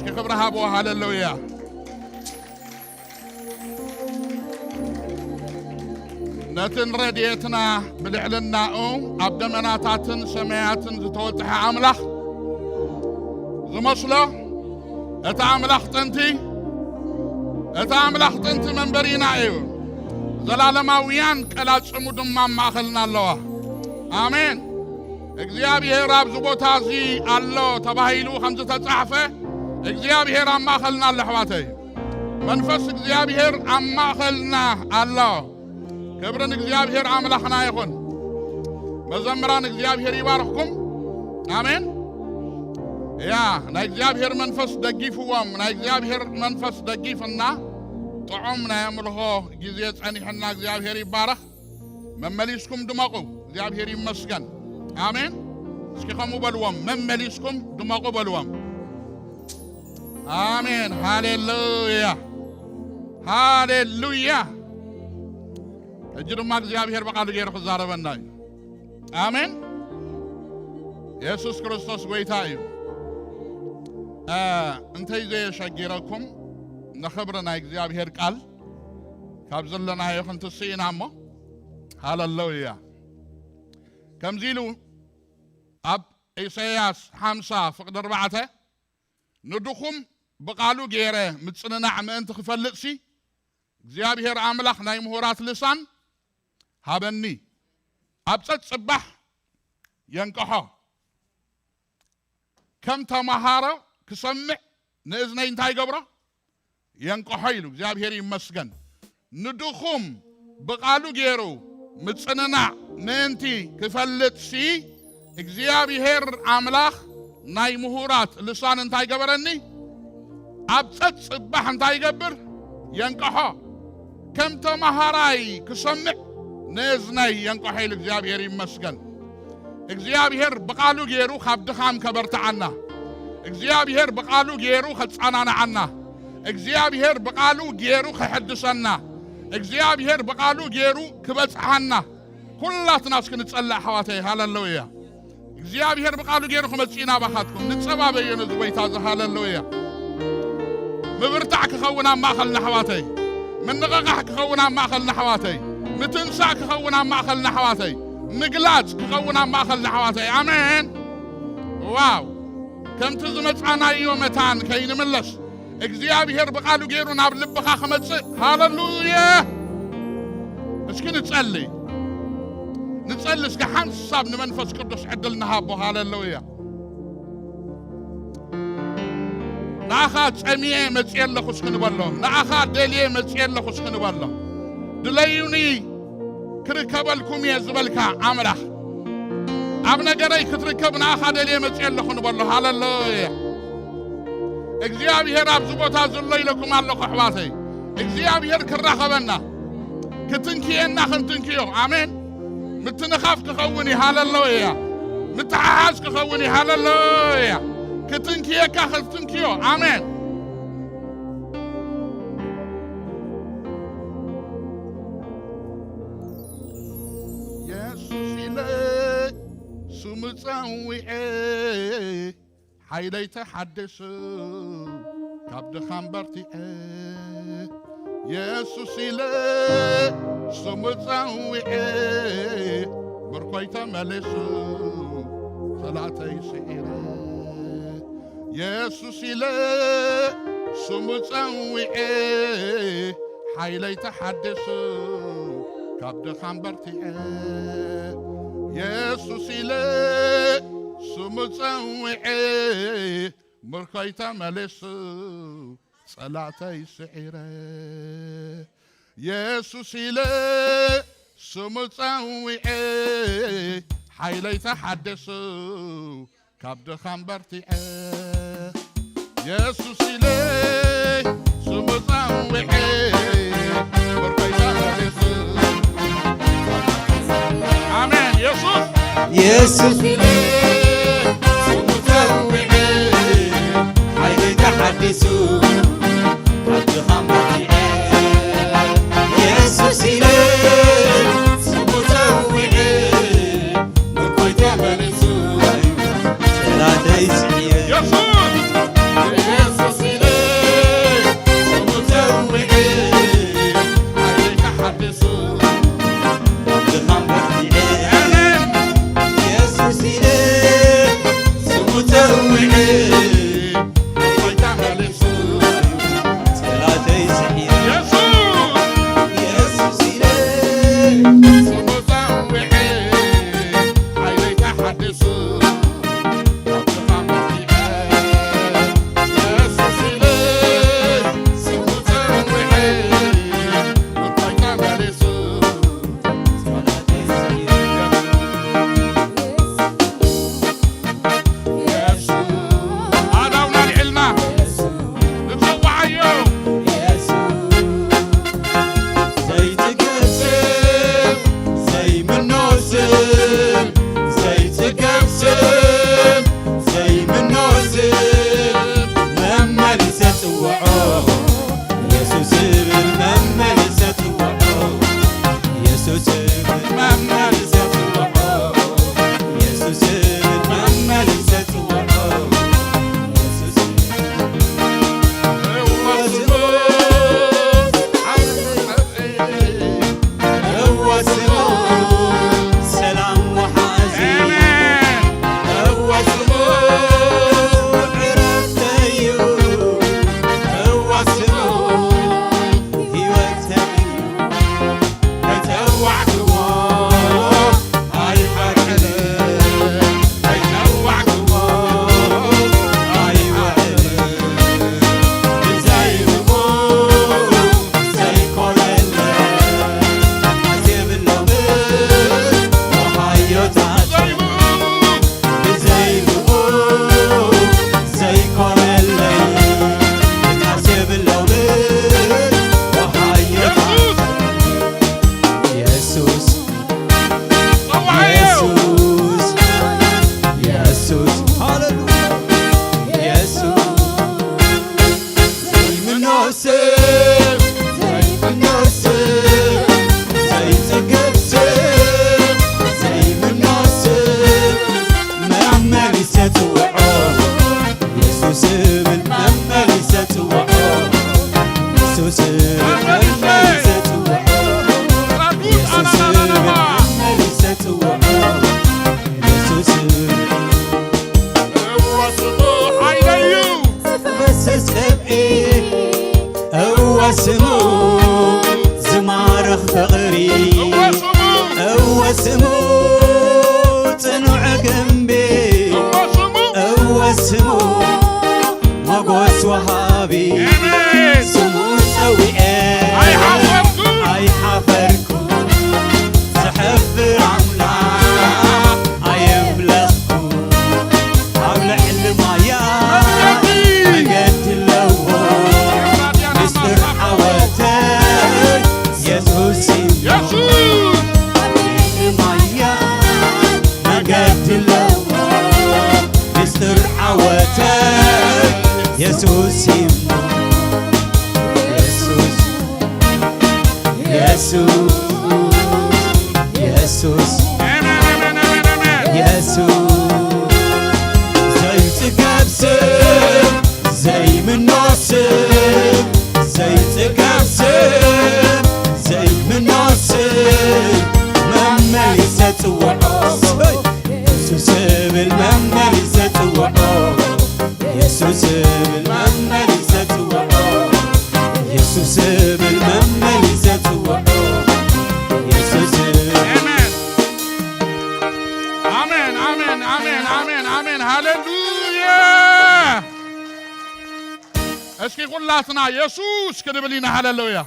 اسكي خبرها بو هاللويا نتن رديتنا بالإعلناء عبد مناتاتن سماياتن زتوتح عملخ زمصله اتعملخ تنتي من برينا ايو زلالماويان كلا صمودم ما ماخلنا الله آمين እግዚአብሔር አብ ዝቦታ እዚ ኣሎ ተባሂሉ ከም ዝተጻሕፈ እግዚአብሔር ኣብ ማእኸልና ኣሎ ኣሕዋተይ መንፈስ እግዚአብሔር ኣብ ማእኸልና ኣሎ ክብርን እግዚአብሔር ኣምላኽና ይኹን መዘምራን እግዚአብሔር ይባርኽኩም አሜን ያ ናይ እግዚአብሔር መንፈስ ደጊፍዎም ናይ እግዚአብሔር መንፈስ ደጊፍና ጥዑም ናይ ኣምልኾ ጊዜ ጸኒሕና እግዚአብሔር ይባረኽ መመሊስኩም ድመቁ እግዚአብሔር ይመስገን آمين اسكيخمو بلوام ممليسكم دماغو بلوام آمين هاليلويا هاليلويا اجرم ماك زيابير بقالو جيرو خزارة بنداي آمين يسوس كريستوس ويتايو انتي زي شاقيركم نخبرنا زيابير قال كابزلنا يخن تسين عمو هاليلويا كم زيلو أب إسياس 5 فقد 4 ندخم بقالو جيره متصننا عم أنت خفلقسي እግዚአብሔር አምላኽ ናይ ምሁራት ልሳን ሃበኒ ኣብፀት ጽባሕ የንቀሖ ከም ተማሃረ ክሰምዕ ንእዝነይ እንታይ ገብሮ የንቀሖ ኢሉ እግዚአብሔር ይመስገን ንድኹም በቃሉ ገይሩ ምጽንናዕ ምንቲ ክፈልጥሲ እግዚአብሔር አምላኽ ናይ ምሁራት ልሳን እንታይ ገበረኒ ኣብፀት ጽባሕ እንታይ ገብር ينقح كم تمهراي كسمع نزني ينقح الإجابير يمسكن إجابير بقالو جيرو خبد خام كبرت عنا إجابير بقالو جيرو ختصاننا عنا إجابير بقالو جيرو خحدثنا إجابير بقالو جيرو كبت عنا كلات ناس كنتصلى حواتي هاللويا إجابير بقالو جيرو خمسينا بخاتكم نتصبا بينو زويتا هاللويا مبرتعك خونا ما خلنا حواتي من نغاقك خونا ما خلنا حواتي متنساك خونا ما خلنا حواتي مقلات خونا ما خلنا حواتي آمين واو كم تزمت أنا يومتان كين ملس إجابير بقالو جيرو ناب لبخا خمتسي هاللويا اسكي نتسألي اسكي حنصاب نمنفس قدس عدلنا هابو هاللويا نأخذ أمية متسيل لخشكن بالله نأخذ دلية متسيل لخشكن بالله دليوني كركبلكم يزبلكا عمله أبنا جري كتركب نأخذ دلية متسيل لخشكن بالله هاللويا إجابير أبزبوتها زلي لكم الله حواتي إجابير كراخة بنا كتنكي إننا خنتنكيو آمين متنخاف كخوني هاللويا متعاز كخوني هاللويا كتنكيا كاخذ تنكيو آمين يسوس إلي سمتسوي حيلي تحدث كابد خمبرتي يسوس إلي سمتسوي بركويتا ملسو صلاتي سئري يسوس إلي سمتسوي حيلي تحدث كابد خمبرتي يسوس إلي سمتسوي مركيتا ملسو صلاتي سعيرة يسوس إلي سمتسوي حيلي تحدث كابد خمبرتي يسوس إلي سمتسوي بركيتا ملسو آمين يسوس إلي سمتسوي حيلي تحدث كابد خمبرتي يسوس إلي سمتسوي بركيتا ملسو صلاتي سعيرة يسوس يسوس مملست وعو يسوس مملست وعو يسوس وصدوح عينيو بس سبقي هو سمو زمارخ فقري هو سمو صنع جنبي هو سمو مقوس وهابي سمو سويئة أي حفركو سحفر عملا أي ملخكو عملا المايا مقت اللوه مستر حواتي يسوسي يسوس المايا مقت اللوه مستر حواتي يسوسي يسوس يسوس يسوس يسوس زي تكبسم زي من ناصر زي تكبسم زي من ناصر مملست وعو يسوس بالمملست وعو يسوس بالمملست وعو يسوس بالمملست وعو يسوس آمين آمين آمين آمين آمين هللويا اسكي قلاتنا يسوس كدبلينا هللويا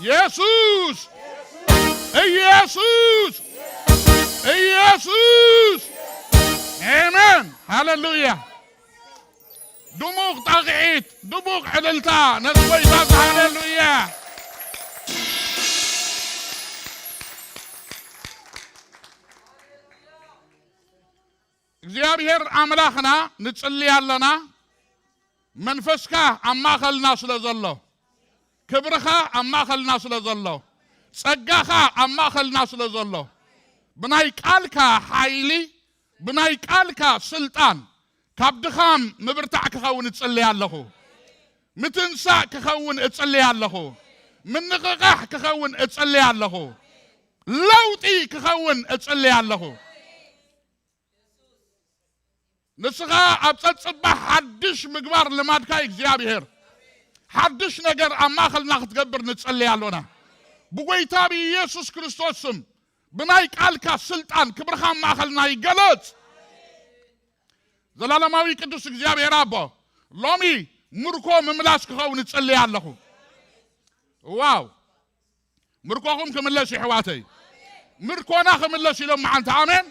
يسوس يسوس يسوس آمين هللويا دموغ طاقعيت دموغ حللتا نسوي تاس هللويا እግዚአብሔር አምላኽና ንጽልይ ኣለና መንፈስካ ኣብ ማእኸልና ስለ ዘሎ ክብርኻ ኣብ ማእኸልና ስለ ዘሎ ጸጋኻ ኣብ ማእኸልና ስለ ዘሎ ብናይ ቃልካ ሓይሊ ብናይ ቃልካ ስልጣን ካብ ድኻም ምብርታዕ ክኸውን እጽልይ ኣለኹ ምትንሳእ ክኸውን እጽልይ ኣለኹ ምንቕቓሕ ክኸውን እጽልይ ኣለኹ ለውጢ ክኸውን እጽልይ ኣለኹ ንስኻ ኣብ ጸጽባሕ ሓድሽ ምግባር ልማድካ እግዚአብሔር ሓድሽ ነገር ኣብ ማእኸልና ክትገብር ንጽልይ ኣለና ብጎይታ ብኢየሱስ ክርስቶስ ስም ብናይ ቃልካ ስልጣን ክብርኻ ኣብ ማእኸልና ይገለጽ ዘላለማዊ ቅዱስ እግዚአብሔር ኣቦ ሎሚ ምርኮ ምምላስ ክኸውን እጽልይ ኣለኹ ዋው ምርኮኹም ክምለስ ይሕዋተይ ምርኮና ክምለስ ኢሎም መዓንተ አሜን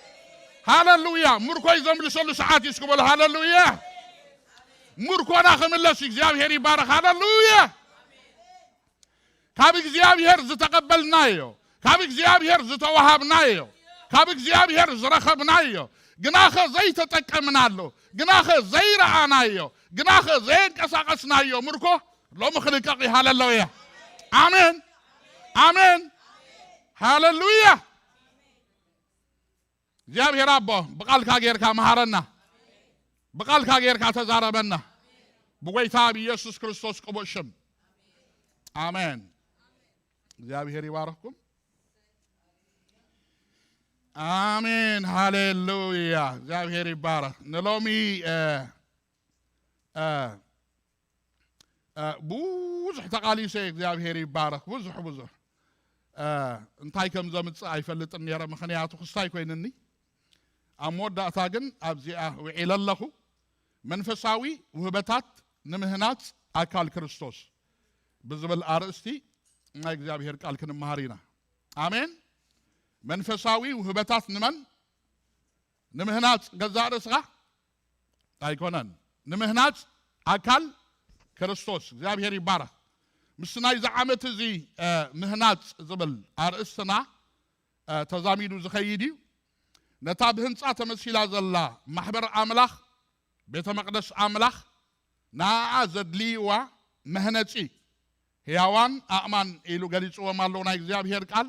هاللويا مركوي زملسلو ساعات يسكبل هاللويا مركونا خملس እግዚአብሔር ይባረክ هاللويا ካብ እግዚአብሔር ዝተቀበልናዮ ካብ እግዚአብሔር ዝተዋሃብናዮ ካብ እግዚአብሔር ዝረኸብናዮ ግናኸ ዘይተጠቀምናሎ ግናኸ ዘይረአናዮ ግናኸ ዘይንቀሳቀስናዮ ምርኮ ሎሚ ክልቀቕ هاللويا አሜን አሜን هاللويا እግዚአብሔር አቦ በቃልካ ጌርካ መሃረና በቃልካ ጌርካ ተዛረበና በጎይታ በኢየሱስ ክርስቶስ ቅዱስ ስም አሜን እግዚአብሔር ይባርክኩም አሜን ሃሌሉያ እግዚአብሔር ይባረክ ነሎሚ ብዙሕ ተቃሊሰ እግዚአብሔር ይባረክ ብዙሕ እንታይ ከም ዘምጽእ አይፈልጥን ነረ ምክንያቱ ክስታይ ኮይንኒ አሞዳታ ግን አብዚአ ወዒለለኹ መንፈሳዊ ውህበታት ንምህናት አካል ክርስቶስ ብዝብል አርእስቲ ናይ እግዚአብሔር ቃል ክንመሃሪና አሜን መንፈሳዊ ውህበታት ንምህናት ገዛ ርእስኻ አይኮነን ንምህናት አካል ክርስቶስ እግዚአብሔር ይባረክ ምስናይ ዘዓመት እዚ ምህናት ዝብል አርእስትና ተዛሚዱ ዝኸይድ እዩ ነታ ብህንፃ ተመሲላ ዘላ ማሕበር አምላኽ ቤተ መቅደስ አምላኽ ናዓ ዘድልይዋ መህነፂ ሕያዋን አእማን ኢሉ ገሊፅዎም ኣለዉ ናይ እግዚአብሔር ቃል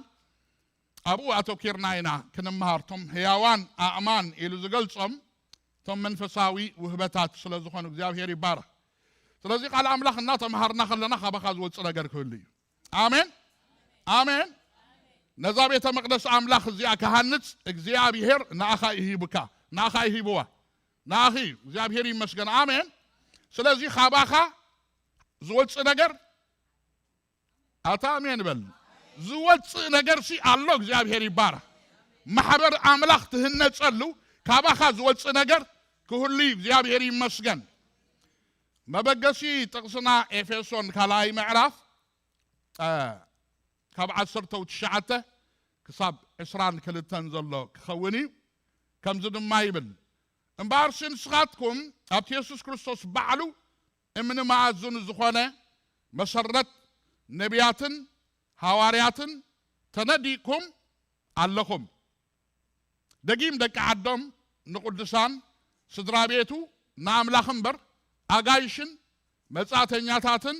ኣብኡ ኣተኪርና ኢና ክንምሃር ቶም ሕያዋን አእማን ኢሉ ዝገልፆም ቶም መንፈሳዊ ውህበታት ስለ ዝኾኑ እግዚአብሔር ይባረክ ስለዚህ ቃል አምላኽ እናተማሃርና ከለና ካባኻ ዝወፅእ ነገር ክህሉ እዩ አሜን አሜን ነዛ ቤተ መቅደስ አምላኽ እዚኣ ካሃንጽ እግዚአብሔር ንኣኻ ይሂብካ ንኣኻ ይሂብዋ ንኣኺ እግዚአብሔር ይመስገን አሜን ስለዚህ ካባኻ ዝወፅእ ነገር ኣታ አሜን በል ዝወፅእ ነገር ሲ ኣሎ እግዚአብሔር ይባረክ ማሕበር አምላኽ ትህነጸሉ ካባኻ ዝወፅእ ነገር ክህሉ እግዚአብሔር ይመስገን መበገሲ ጥቅስና ኤፌሶን ካልኣይ ምዕራፍ ካብ 19 ክሳብ 22 ዘሎ ክኸውን እዩ ከምዚ ድማ ይብል እምበኣርሲ ንስኻትኩም ኣብቲ ኢየሱስ ክርስቶስ ባዕሉ እምኒ ማኣዝኑ ዝኾነ መሰረት ነቢያትን ሐዋርያትን ተነዲእኩም ኣለኹም ደጊም ደቂ ዓዶም ንቅዱሳን ስድራ ቤቱ ንኣምላኽ እምበር ኣጋይሽን መጻተኛታትን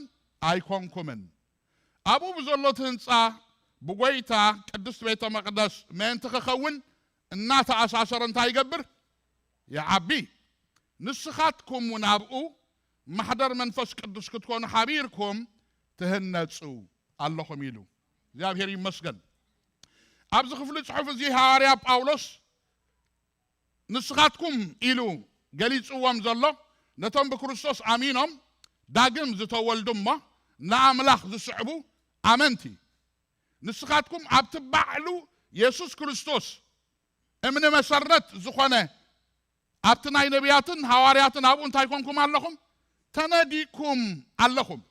ኣይኮንኩምን ኣብኡ ብዘሎት ህንፃ ብጎይታ ቅዱስ ቤተ መቅደስ ምእንቲ ክኸውን እናተኣሳሰረ እንታይ ይገብር ይዓቢ ንስኻትኩም እውን ኣብኡ ማሕደር መንፈስ ቅዱስ ክትኮኑ ሓቢርኩም ትህነፁ ኣለኹም ኢሉ እግዚአብሔር ይመስገን ኣብዚ ክፍሊ ጽሑፍ እዚ ሐዋርያ ጳውሎስ ንስኻትኩም ኢሉ ገሊጽዎም ዘሎ ነቶም ብክርስቶስ ኣሚኖም ዳግም ዝተወልዱ እሞ ንኣምላኽ ዝስዕቡ ኣመንቲ ንስኻትኩም ኣብቲ ባዕሉ ኢየሱስ ክርስቶስ እምኒ መሰረት ዝኾነ ኣብቲ ናይ ነቢያትን ሐዋርያትን ኣብኡ እንታይ ኮንኩም ኣለኹም ተነዲእኩም ኣለኹም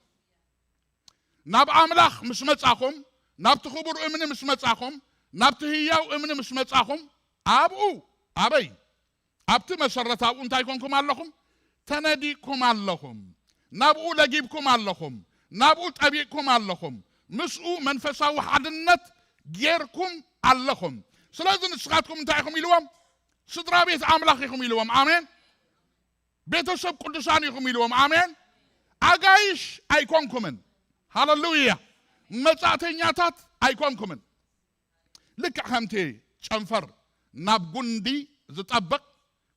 ናብ ኣምላኽ ምስ መጻኹም ናብቲ ክቡር እምኒ ምስ መጻኹም ናብቲ ህያው እምኒ ምስ መጻኹም ኣብኡ ኣበይ ኣብቲ መሰረት ኣብኡ እንታይ ኮንኩም ኣለኹም ተነዲእኩም ኣለኹም ናብኡ ለጊብኩም ኣለኹም ናብኡ ጠቢቕኩም ኣለኹም ምስኡ መንፈሳዊ ሓድነት ጌርኩም ኣለኹም ስለዚ ንስኻትኩም እንታይ ኢኹም ኢልዎም ስድራ ቤት ኣምላኽ ኢኹም ኢልዎም ኣሜን ቤተሰብ ቅዱሳን ኢኹም ኢልዎም ኣሜን ኣጋይሽ ኣይኮንኩምን ሃሌሉያ መጻተኛታት ኣይኮንኩምን ልክዕ ከምቲ ጨንፈር ናብ ጉንዲ ዝጠብቕ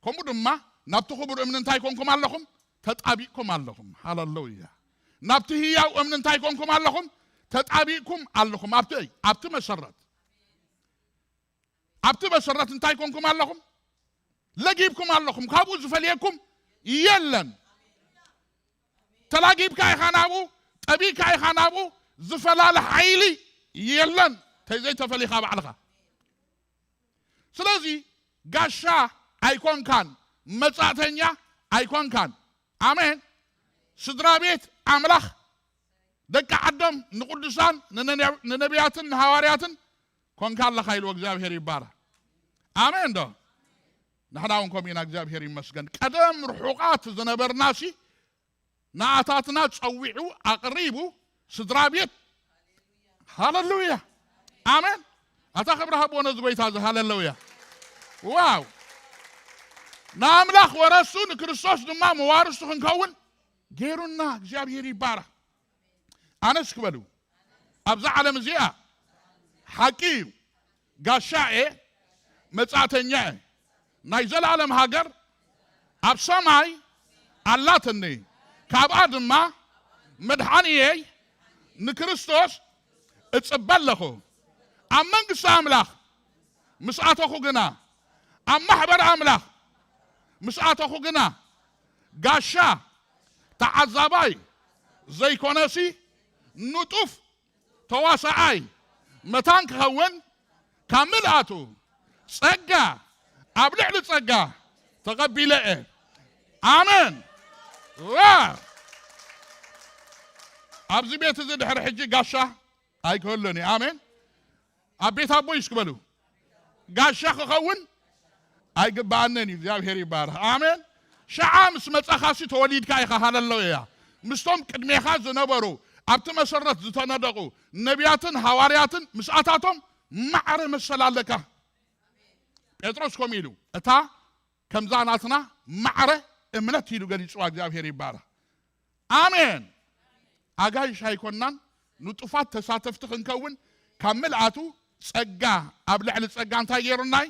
ከምኡ ድማ ናብቲ ክቡር እምኒ እንታይ ኮንኩም ኣለኹም ተጣቢቕኩም ኣለኹም ሃሌሉያ ናብቲ ህያው እምኒ እንታይ ኮንኩም ኣለኹም ተጣቢቕኩም ኣለኹም ኣብቲ መሰረት እንታይ ኮንኩም ኣለኹም ለጊብኩም ኣለኹም ካብኡ ዝፈልየኩም የለን ተላጊብካ ኢኻ ናብኡ ጠቢቕካ ኢኻ ናብኡ ዝፈላለ ሓይሊ የለን ተይዘይተፈሊኻ ባዕልኻ ስለዚ ጋሻ ኣይኮንካን መጻተኛ ኣይኮንካን አሜን ስድራ ቤት አምላኽ ደቂ ዓዶም ንቅዱሳን ንነቢያትን ሐዋርያትን ኮንካ ኣለኻ ኢሉ እግዚአብሔር ይባረክ አሜን ዶ ንሕና እውን ከምኡ ኢና እግዚአብሔር ይመስገን ቀደም ርሑቃት ዝነበርናሲ ንኣታትና ፀዊዑ ኣቕሪቡ ስድራ ቤት ሃሌሉያ አሜን ኣታ ክብሪ ሃብዎ ነዚ ጎይታ እዚ ሃሌሉያ ዋው ንኣምላኽ ወረሱ ንክርስቶስ ድማ መዋርሱ ክንከውን ገይሩና እግዚአብሔር ይባረክ ኣነስ ክበሉ ኣብዛ ዓለም እዚኣ ሓቂ እዩ ጋሻ እየ መጻተኛ እየ ናይ ዘላለም ሃገር ኣብ ሰማይ ኣላትኒ ካብኣ ድማ መድሓኒየይ ንክርስቶስ እጽበ ኣለኹ ኣብ መንግስቲ ኣምላኽ ምስ ኣተኹ ግና ኣብ ማሕበር ኣምላኽ ምስ ኣተኹ ግና ጋሻ ተዓዛባይ ዘይኮነሲ ንጡፍ ተዋሳኣይ መታን ክኸውን ካብ ምልኣቱ ጸጋ ኣብ ልዕሊ ጸጋ ተቐቢለ እየ ኣሜን ኣብዚ ቤት እዚ ድሕሪ ሕጂ ጋሻ ኣይክህሉን እዩ ኣሜን ኣብ ቤት ኣቦይ እስክበሉ ጋሻ ክኸውን ኣይግባአንን እዩ እግዚአብሔር ይባረክ ኣሜን ሸዓ ምስ መጻኻሲ ተወሊድካ ኢኻ ሃሌሉያ ምስቶም ቅድሜኻ ዝነበሩ ኣብቲ መሰረት ዝተነደቁ ነቢያትን ሐዋርያትን ምስኣታቶም ማዕረ መሰል ኣለካ ጴጥሮስ ከም ኢሉ እታ ከምዛ ናትና ማዕረ እምነት ኢሉ ገሊፅዋ እግዚአብሔር ይባረክ ኣሜን ኣጋይሽ ኣይኮናን ንጡፋት ተሳተፍቲ ክንከውን ካብ ምልኣቱ ጸጋ ኣብ ልዕሊ ጸጋ እንታይ ገይሩናይ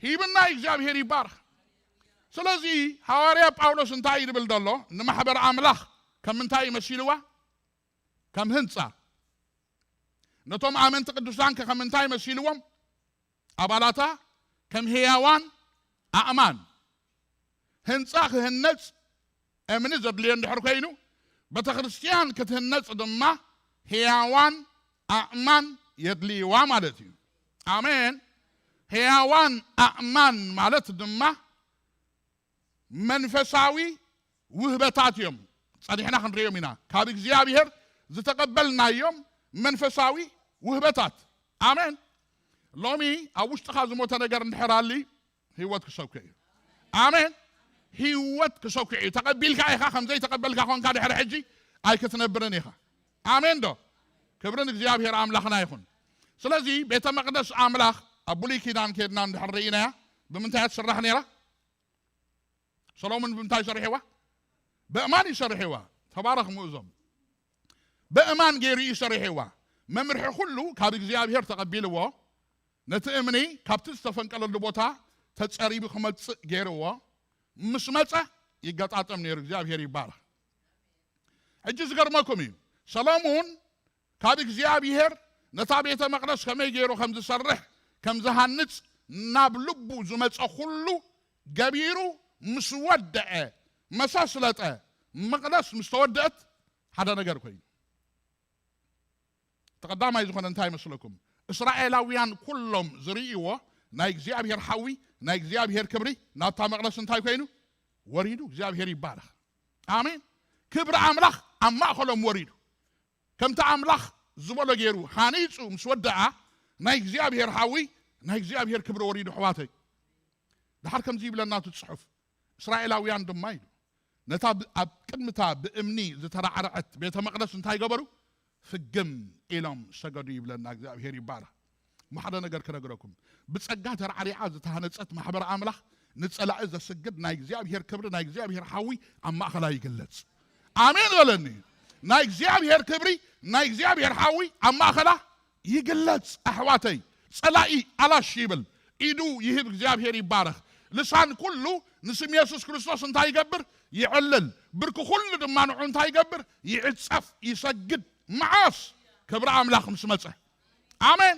ሂብና እግዚአብሔር ይባረክ ስለዚ ሐዋርያ ጳውሎስ እንታይ ይብል ዘሎ ንማሕበር ኣምላኽ كم منتاي مسيلوا كم هنصا نتوم آمنت قدوسان كم منتاي مسيلوهم أبالاتا كم هياوان أمان هنصا هنص أمن زدلين دحر كينو بتخريستيان كتهنص دما هياوان أمان يدليوا مالتي آمين هياوان أمان مالت دما منفساوي وهبتاتيوم صديحنا خنريوم هنا كاب እግዚአብሔር زتقبلنا يوم منفساوي وهبتات آمين لومي أوشتخ زموت ነገር እንድሕራሊ ህይወት ክሰውከዩ آمين ህይወት ክሰውከዩ ተቀቢልካ ኢኻ ከምዘይ ተቀበልካ ኮንካ ድሕሪ ሕጂ ኣይክትነብርን ኢኻ آمين ዶ ክብርን እግዚአብሔር አምላኽና ይኹን ስለዚ ቤተ መቅደስ አምላኽ አቡሊ ኪዳን ከድና እንድሕርኢና ብምንታይ ተሰራሕ ነይራ ሰሎሞን ብምንታይ ይሰርሕዋ بأمان يسرحوا تبارك مؤذم بأمان غيري يسرحوا ممرح كله كاب እግዚአብሔር ተቀቢልዎ ነትእምኒ ካብቲ ዝተፈንቀለሉ ቦታ ተጸሪቡ ክመጽእ ገይርዎ ምስ መጸ ይገጣጠም ነይሩ እግዚአብሔር ይባረክ ሕጂ ዝገርመኩም እዩ ሰሎሞን ካብ እግዚአብሔር ነታ ቤተ መቅደስ ከመይ ገይሩ ከም ዝሰርሕ ከም ዝሃንጽ ናብ ልቡ ዝመጸ ኩሉ ገቢሩ ምስ ወደዐ مساسلته مقدس مستودت هذا نجار كوي تقدم يزخون انتهي مسلكم إسرائيلاويان كلهم زريوا نايك زياب هير حوي نايك زياب هير كبري ناتا مقدس انتهي كوينو وريدو زياب هير يبارك آمين كبر عملخ أما خلهم وريدو كم تعملخ زبالة جيرو حانيتو مسودعة نايك زياب هير حوي نايك زياب هير كبر وريدو حواتي ده كم زيب لنا تصحف إسرائيلاويان دمايدو نتا قدمتا بامني زترعرعت بيت مقدس انتاي غبرو فجم الهم سجدوا يبلنا እግዚአብሔር ይባረክ ማሐደ ነገር ከነገረኩም በጸጋ ተራሪዓ ዝተሃነጸት ማህበር አምላኽ ንጸላእ ዘሰግድ ናይ እግዚአብሔር ክብሪ ናይ እግዚአብሔር ሓዊ ኣብ ማእኸላ ይግለጽ አሜን በለኒ ናይ እግዚአብሔር ክብሪ ናይ እግዚአብሔር ሓዊ ኣብ ማእኸላ ይግለጽ አሕዋተይ ጸላኢ አላሽ ይብል ኢዱ ይህብ እግዚአብሔር ይባረክ لسان كله نسم يسوع كريستوس انتهى يقبر يعلل بركو كل دمان انتهى يقبر يعصف يسجد معاص كبر أملاخ مسمته آمين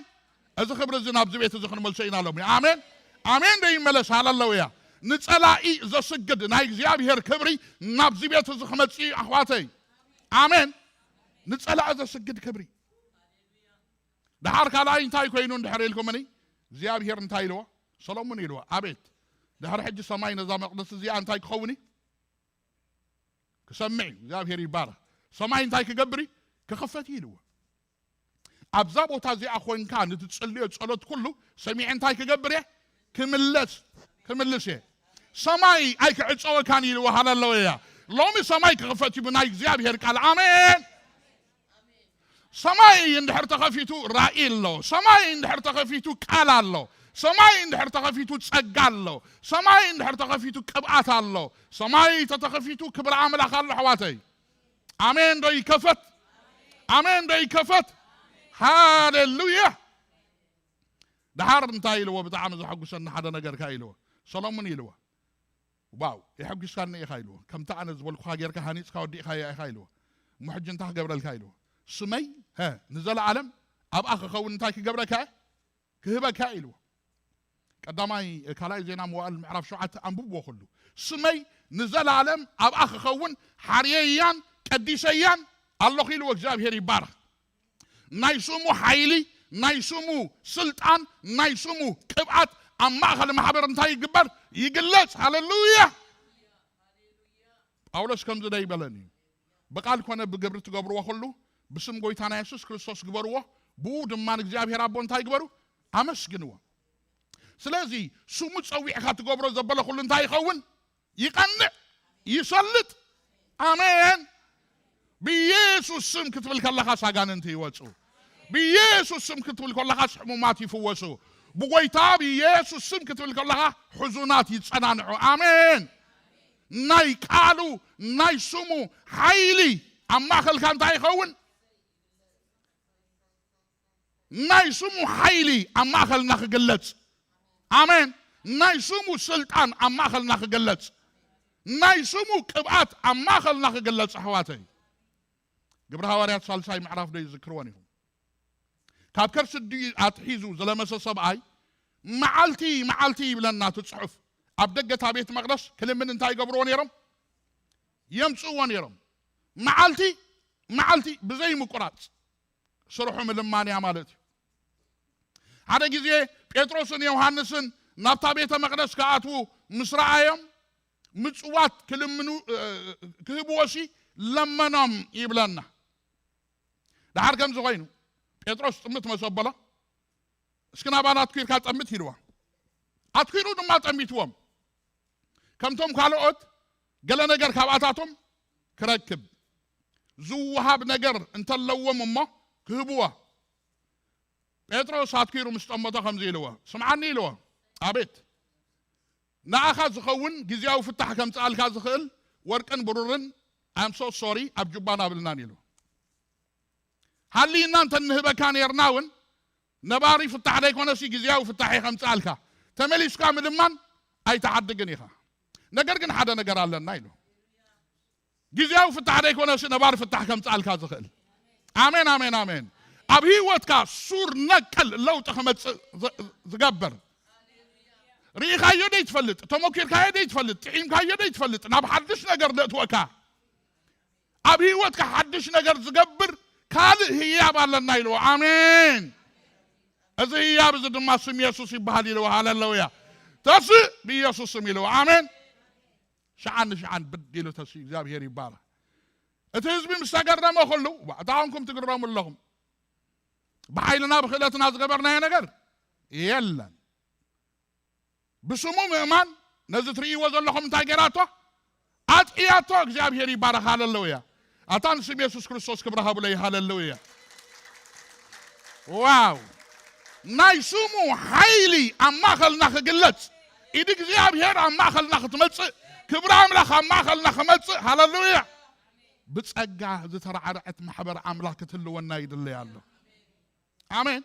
إذا خبر الزناب زبيت إذا خن ملسينا لهم آمين آمين ده يملس على الله ويا نتلاقي إذا سجد نايك زياب هير كبري ناب زبيت إذا خمتي أخواتي آمين نتلاقي إذا سجد كبري ده حرك على انتهى كوينون ده حريلكم مني زياب هير انتهى له سلامون يلوا أبيت ده هر حج سماي نظام مقدس زي أنتاي كخوني كسمعي زاب هيري بارا سماي أنتاي كجبري كخفتي له أبزاب وتازي أخوين كان تتصلي تصلت كله سمي أنتاي كجبري كملش سماي أي كعصوا كان يلو هلا اللويا لومي سماي كخفتي بنايك زاب هير قال آمين سماي يندحر تخفيتو رائل له سماي يندحر تخفيتو قال الله سماي اندحر تخفيتو تسقالو سماي اندحر تخفيتو كبعاتالو سماي تتخفيتو كبر عمل خالو حواتي امين دو يكفت امين دو يكفت هاليلويا دحار انتاي لو بتاع مز حق سن حدا نجر كايلو سلامون يلو واو يحق سن يخايلو كم تاع نزبل خاغير كهانيس كودي خايلو محج انت قبل الكايلو سمي ها نزل عالم اب اخ خون انتاي كقبرك كهبه كايلو قداماي كلاي زينا موال معرف شعات انبو كله سمي نزل عالم اب اخ خون حريان قديسيان الله خيلو እግዚአብሔር ይባረክ ናይሱሙ ኃይሊ ናይሱሙ ስልጣን ናይሱሙ ቅብዓት አማኸለ ማህበር እንታይ ይግበር ይግለጽ ሃሌሉያ ጳውሎስ ከምዝ ዳ ይበለኒ በቃል ኮነ በግብር ትገብርዎ ሁሉ በስም ጎይታና ኢየሱስ ክርስቶስ ግበርዎ ቡ ድማን እግዚአብሔር አቦ እንታይ ይግበሩ አመስግንዎ ስለዚህ ስሙ ጸዊዕካ ትገብሮ ዘበለ ሁሉ እንታይ ይኸውን ይቀንዕ ይሰልጥ አሜን بيسوع سم كتبل كلها ساقاننتي يوصو بيسوع سم كتبل كلها حمومات يفوسو بقويتا بيسوع سم كتبل كلها حزونات يتصنعنعو آمين ناي قالو ناي سمو حيلي أما خل كان تاي خون ناي سمو حيلي أما خل نخجلت آمين ناي سمو سلطان أما خل نخجلت ناي سمو كبعات أما خل نخجلت حواتي ግብረ ሐዋርያት ሳልሳይ ምዕራፍ ደይ ዝክርዎን ይሁን ካብ ከርሲ ኣትሒዙ ዘለመሰ ሰብኣይ መዓልቲ ይብለና ትጽሑፍ ኣብ ደገታ ቤት መቅደስ ክልምን እንታይ ይገብርዎ ነይሮም የምጽእዎ ነይሮም መዓልቲ ብዘይ ምቁራጽ ስርሑ ምልማንያ ማለት እዩ ሓደ ጊዜ ጴጥሮስን ዮሐንስን ናብታ ቤተ መቅደስ ከኣትዉ ምስ ረኣዮም ምጽዋት ክልምኑ ክህብዎሲ ለመኖም ይብለና ድሓር ከምዚ ኮይኑ ጴጥሮስ ጥምት መሰበላ እስክና ባናት ኩርካ ጠምት ሂልዋ ኣትኩሩ ድማ ጠሚትዎም ከምቶም ካልኦት ገለ ነገር ካብኣታቶም ክረክብ ዝውሃብ ነገር እንተለዎም እሞ ክህብዋ ጴጥሮስ ኣትኩሩ ምስ ጠመቶ ከምዚ ኢልዎ ስምዓኒ ኢልዎ ኣቤት ንኣኻ ዝኸውን ጊዜያዊ ፍታሕ ከምፅኣልካ ዝኽእል ወርቅን ብሩርን I'm so sorry ኣብ ጁባና ብልናን ኢሉ ሃሊና እንተንህበካ ነርና እውን ነባሪ ፍታሕ ደይኮነሲ ጊዜያዊ ፍታሕ ከምፅኣልካ ተመሊስካ ምልማን ኣይተዓድግን ኢኻ ነገር ግን ሓደ ነገር ኣለና ኢሉ ጊዜያዊ ፍታሕ ደይኮነሲ ነባሪ ፍታሕ ከምፅኣልካ ዝኽእል ኣሜን ኣሜን ኣሜን ኣብ ህይወትካ ሱር ነቀል ለውጥ ክመፅእ ዝገብር ርኢኻዮ ደይትፈልጥ ተሞኪርካዮ ደይትፈልጥ ጥዒምካዮ ደይትፈልጥ ናብ ሓድሽ ነገር ደእትወካ ኣብ ህይወትካ ሓድሽ ነገር ዝገብር ካልእ ህያብ ኣለና ኢልዎ ኣሜን እዚ ህያብ እዚ ድማ ስም ኢየሱስ ይበሃል ኢልዎ ሃሌሉያ ተስእ ብኢየሱስ ስም ኢልዎ ኣሜን ሸዓን ብዲሉ ተስእ እግዚአብሔር ይባረክ እቲ ህዝቢ ምስ ተገረመ ኩሉ እታኹምኩም ትግረሙ ኣለኹም ብሓይልና ብክእለትና ዝገበርናዮ ነገር የለን بسمو مؤمن نزتري وزلهم تاجراته أتياته እግዚአብሔር ይባረክ ሃሌሉያ አታን ስም ኢየሱስ ክርስቶስ ክብረሃ ብለይ ሃሌሉያ ዋው ናይ ስሙ ኃይሊ አማኸልና ክግለጽ ኢድ እግዚአብሔር አማኸልና ክትመጽእ ክብረ አምላኽ አማኸልና ክመጽእ ሃሌሉያ ብጸጋ ዝተራዓረዐት ማሕበር አምላክ ክትልወና ይድልያለሁ አሜን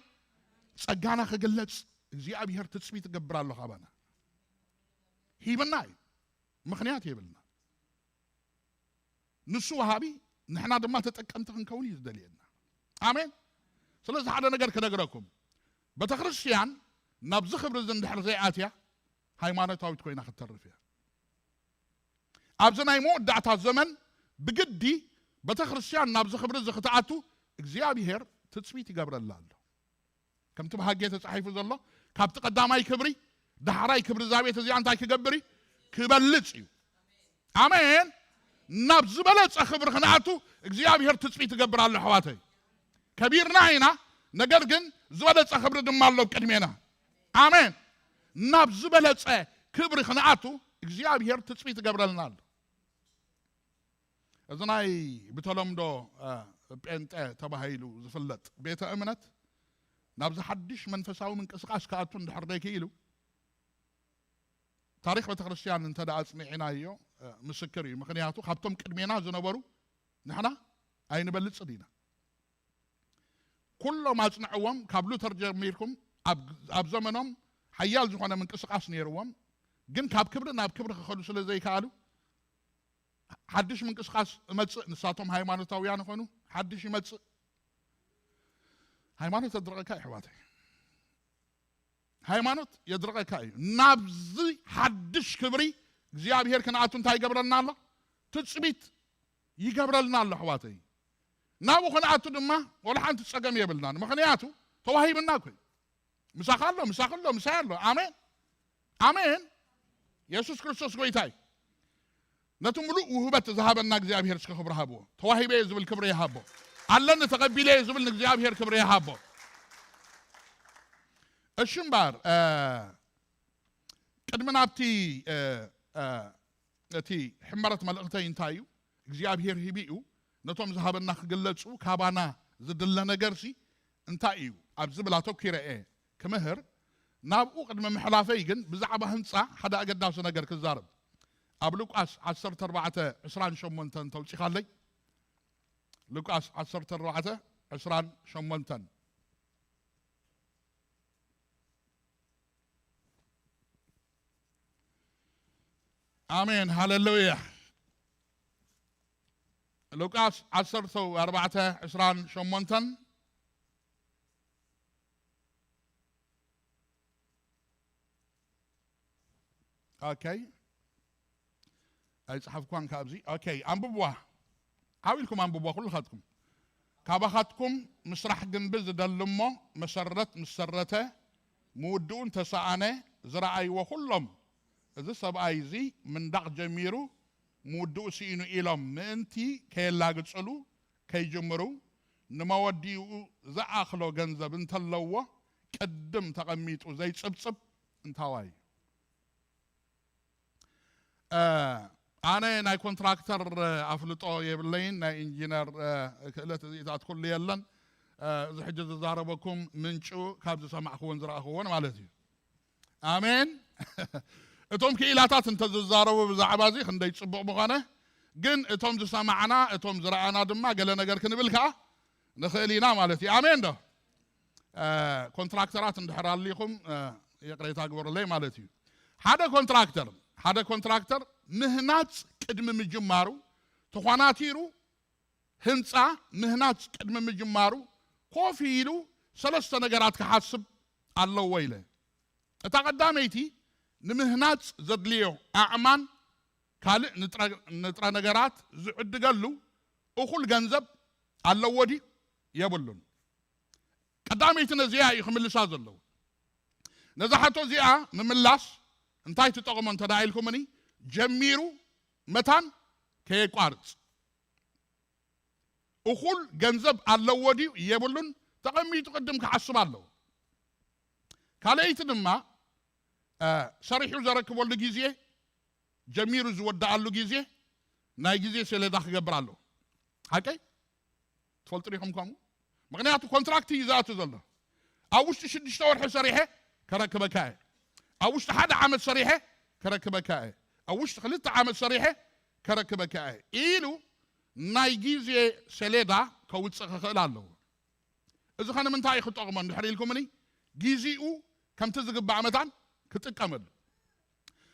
ጸጋና ክግለጽ እግዚአብሔር ትጽቢት ይገብራለሁ አባና ሂብናይ ምክንያት ይብልና ንሱ ወሃቢ ንሕና ድማ ተጠቀምቲ ክንከውን ይዝደልየና አሜን ስለዚህ ሓደ ነገር ከነግረኩም ቤተክርስቲያን ናብዚ ክብሪ ዝንድሕር ዘይኣትያ ሃይማኖታዊት ኮይና ክትተርፍ እያ ኣብዚ ናይ መወዳእታ ዘመን ብግዲ ቤተክርስቲያን ናብዚ ክብሪ ዝክትኣቱ እግዚአብሔር ትጽቢት ይገብረላ ኣሎ ከምቲ ብሃጌ ተጻሒፉ ዘሎ ካብቲ ቀዳማይ ክብሪ دحراي كبر زاوية زي أنت كجبري كبلتش آمين نبز بلتش أخبر خناتو إجزاء بيهر تسبي تجبر على حواتي كبيرنا هنا نجرجن زبلتش أخبر دم الله كلمينا آمين نبز بلتش كبر خناتو إجزاء بيهر تسبي تجبر لنا أذناي بتلهم دو بنت تبهيلو زفلت بيت أمنت نبز حدش من فساو من كسقاش كاتون دحردي كيلو تاريخ بتخرجيان انت دا اسمعنا ايو مسكري مخنياتو خابتم قدمينا زنبرو نحنا اي نبلص دينا كل ما صنعوم كابلو ترجميركم اب زمنهم حيال زخونه من قسقاس نيروم ግን ካብ ክብሪ ናብ ክብሪ ክኸዱ ስለ ዘይካሉ ሓድሽ من قسقاس መጽእ ንሳቶም ሃይማኖታውያን ሆኑ ሓድሽ ይመጽእ ሃይማኖት ተድረቀካ ይሕዋተይ ሃይማኖት የድረቀካ እዩ ናብዚ ሓድሽ ክብሪ እግዚአብሔር ከናቱ እንታይ ይገብረልና ኣሎ ትጽቢት ይገብረልና ኣሎ ሕዋተይ ናቡ ከናቱ ድማ ወላ ሓንቲ ጸገም የብልና ምክንያቱ ተዋሂብና ኮይ ምሳኻሎ ምሳያሎ አሜን አሜን ኢየሱስ ክርስቶስ ጎይታይ ነቱ ሙሉ ውህበት ዝሃበና እግዚአብሔር እስከ ክብር ሃቦ ተዋሂበ ዝብል ክብር ይሃቦ አለን ተቀቢለ ዝብል እግዚአብሔር ክብር ይሃቦ الشمبار قدمنا تي حمرت ملقتين تايو እግዚአብሔር ሂቢኡ ነቶም ዝሃበና ክግለጹ ካባና ዝድለ ነገርሲ እንታይዩ ኣብዚ ብላቶ ኪረኤ ከመህር ናብኡ ቅድመ ምሕላፈይ ግን ብዛዕባ ህንጻ ሓደ ኣገዳሲ ነገር ክዛረብ ኣብ ሉቃስ 14:28 ተውጪኻለይ ሉቃስ 14:28 آمين هاللويا لوقاس 10:24 اوكي اي صحفكم كابزي اوكي انببوا حاولكم انببوا كلكم كابخاتكم مسرح جنبز دلمو مسرته مودون تسانه زرعي وكلهم اذا سبايزي من دق جميرو مودو سينو إلهم منتي كي لاغصلو كي جمرو نموديو زاخلو ገንዘብ እንተለዎ ቀድም ተቀሚጡ ዘይ ጽብጽብ እንታዋይ أنا ناي كونتراكتر أفلطو يبلين ناي إنجينير كلت إذا كل يلن إذا حجز زاربكم منشو كابز سمعكون زراخون مالتي آمين اتوم كيلاتات انت زاربو بزعبازي خندي تصبق مغانه جن اتوم سمعنا اتوم زرعنا دما قال نجر كنبلكا نخلينا مالتي آمين ده كونتراكترات اندحرال ليكم يقريت أكبر لي مالتي هذا كونتراكتر مهنات قدم مجمارو تخواناتيرو هنصا مهنات قدم مجمارو خوفيلو ثلاث نغرات كحسب الله ويله اتقداميتي نمهنات زدليو اعمان كال نطرا نغرات زعدغلو اخول ገንዘብ الله ودي يبلون قداميتي نزيا يخملسا زلو نزحتو زيا مملاس انتاي تطقمون تدايلكم اني جميرو متان كي قارص اخول ገንዘብ الله ودي يبلون تقمي تقدم كحسبالو كاليتنما شريحو زركبو لغيزيه جميرو زودالو غيزيه ناي غيزيه سليدا خغبرالو حقي تفلطريكم كم مغنياتو كونتراكت يزاتو زلو اوشت 6 ورح شريحه كركبكاي اوشت حدا عمل شريحه كركبكاي اوشت 2 عمل شريحه كركبكاي ايلو ناي غيزيه سليدا كوصخ خلالو اذا كان من تاي خطقمن دحريلكم اني غيزيو كم تزغب عمتان كتقمل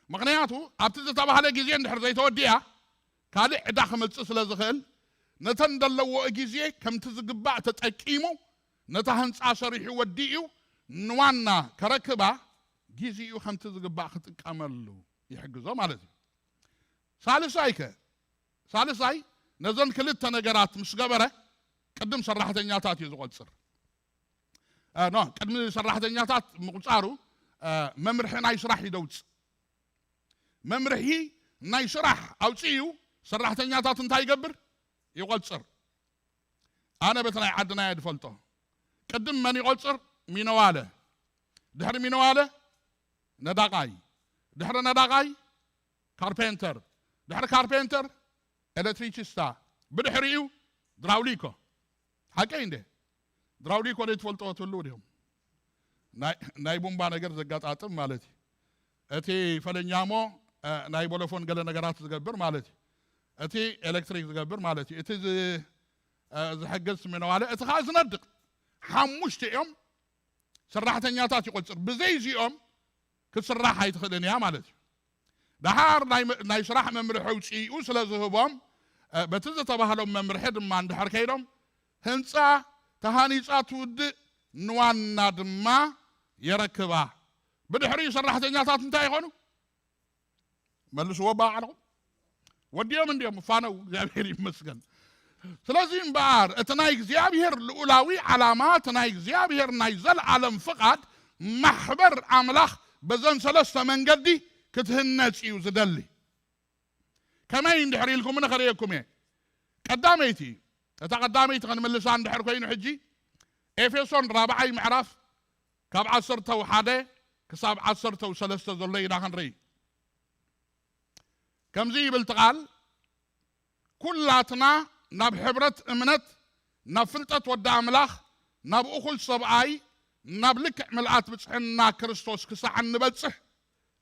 مغنياتو ابتز تباهله غيزي اندحر زي توديا كالي عدا خمص سلازخل نتن دلو غيزي كم تزغب تطقيمو نتا هنصا شريح وديو نوانا كركبا غيزيو كم تزغب كتقملو يحجزو مالتي ثالثاي نزن كلت نغرات مش غبره قدم سراحتኛታት يزقصر نو قدم سراحتኛታት مقصارو ممرح ناي شرح يدوص ممرحي ناي شرح اوصيو سراحتኛታት انت يقبر يقصر انا بتناي عدنا يدفلطو قدم من يقصر مينواله دحر مينواله نداقاي دحر نداقاي كاربنتر دحر كاربنتر الكتريكستا بدحريو دراوليكو حقينده دراوليكو يتفلطو تلودهم ناي بومبا ነገር ዘጋጣጥም ማለት እቲ ፈለኛሞ ናይ ቦሎፎን ገለ ነገራት ዝገብር ማለት እቲ ኤሌክትሪክ ዝገብር ማለት እቲ ዝሕገዝ ምንዋለ እቲ ዝነድቅ ሓሙሽተ እዮም ሰራሕተኛታት ይቆጽር ብዘይዚኦም ክስራሕ አይትኽልንያ ማለት ዳሃር ናይ ስራሕ መምርሒ ውጪኡ ስለዝህቦም በቲ ዝተባሃሎም መምርሒ ድማ እንድሕር ከይዶም ህንፃ ተሃኒፃ ትውድ ንዋና ድማ يركبا بدحري سراحتኛታት እንታይ ይሆኑ መልሶ ባዓልኩም ወዲዮም እንዲም ፋነው እግዚአብሔር ይመስገን ስለዚህም ባር እትናይ እግዚአብሔር ልዑላዊ ዓላማት ናይ እግዚአብሔር ናይ ዘላለም ፍቃድ ማህበር አምላኽ በዘን ሰለስተ መንገዲ ክትህነጽዩ ዝደሊ ከመይ እንድሕሪልኩም ነኸሪየኩም ቀዳመይቲ ተቀዳመይቲ ከንመልሳ እንድሕር ኮይኑ ሕጂ ኤፌሶን 4 ምዕራፍ كاب 11 كساب 13 زلينا هنري كم زي بالتقال كلاتنا ناب حبرت امنت ناب فلطت ود املاخ ناب اخل سبعاي ناب لك ملعات بصحنا كريستوس كسعن نبصح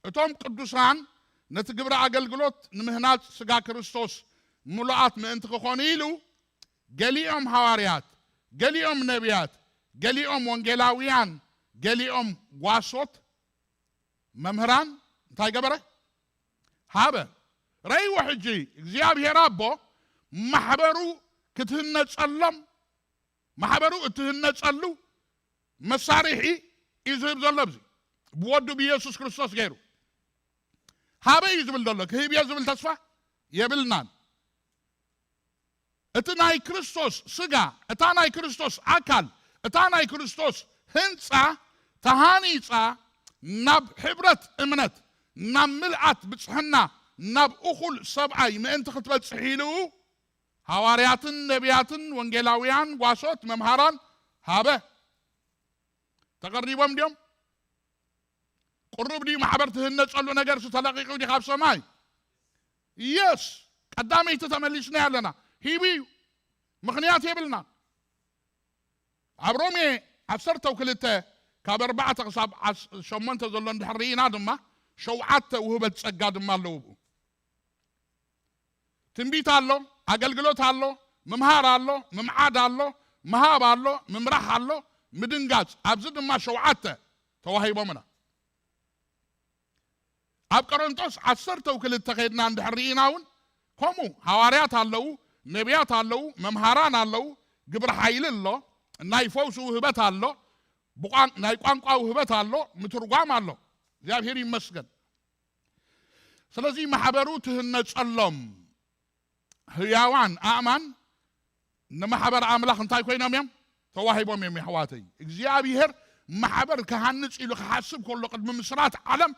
اتوم قدوسان نتجبر اغلغلوت نمهنات سغا كريستوس ملعات منت كخونيلو قليهم حواريات قليهم نبيات قليهم وانجيلاويان قاليهم واسوت ممهران انتاي قبره هابا رأي وحجي اكزياب هرابو محبرو كتهنج ألم محبرو اتهنج ألو مساريحي يزهب زلبزي بودو بيسوس كريستوس غيرو هابا يزبل دولك هي بيزبل تسفى يبلنان اتناي كريستوس سجا اتناي كريستوس أكل اتناي كريستوس هنسا تهانيسا ناب حبرت امنت ناب ملعت بتصحنا ناب أخل سبعي ما انت خطبت صحيلو حوارياتن نبياتن وانجيلاويان واسوت ممهران هابا تقريبا ديوم قرب دي محبرته الناس قالوا نجار ستلاقيقوا دي خاب سماي يس قدامي تتمليشنا لنا هيبي مخنيات يبلنا عبرومي عصرت وكلته كابربعة قصاب شمنت زلون بحريين هذا شوعت وهبت سجاد مالو تنبيت الله أقلقلوت الله ممهار الله ممعاد الله مهاب الله ممرح الله مدنجاج أبزد ما شوعته توهي بمنا أب كورنثوس عصرت وكلته خيدنا عند حرييناون كمو حواريات الله نبيات الله ممهاران الله قبر حيل الله نايفوس وهبت الله بقان نايقانقا وهبت الله مترقام الله እግዚአብሔር ይመስገን ስለዚህ ማህበሩ ትህነጽ አለም ህያዋን አማን ነማህበር አምላክ እንታይ ኮይኖም እዮም ተዋሂቦም እዮም ይሕዋተይ እግዚአብሔር ማህበር ከሃንጽ ኢሉ ከሐስብ ከሎ ቅድሚ ምስራት ዓለም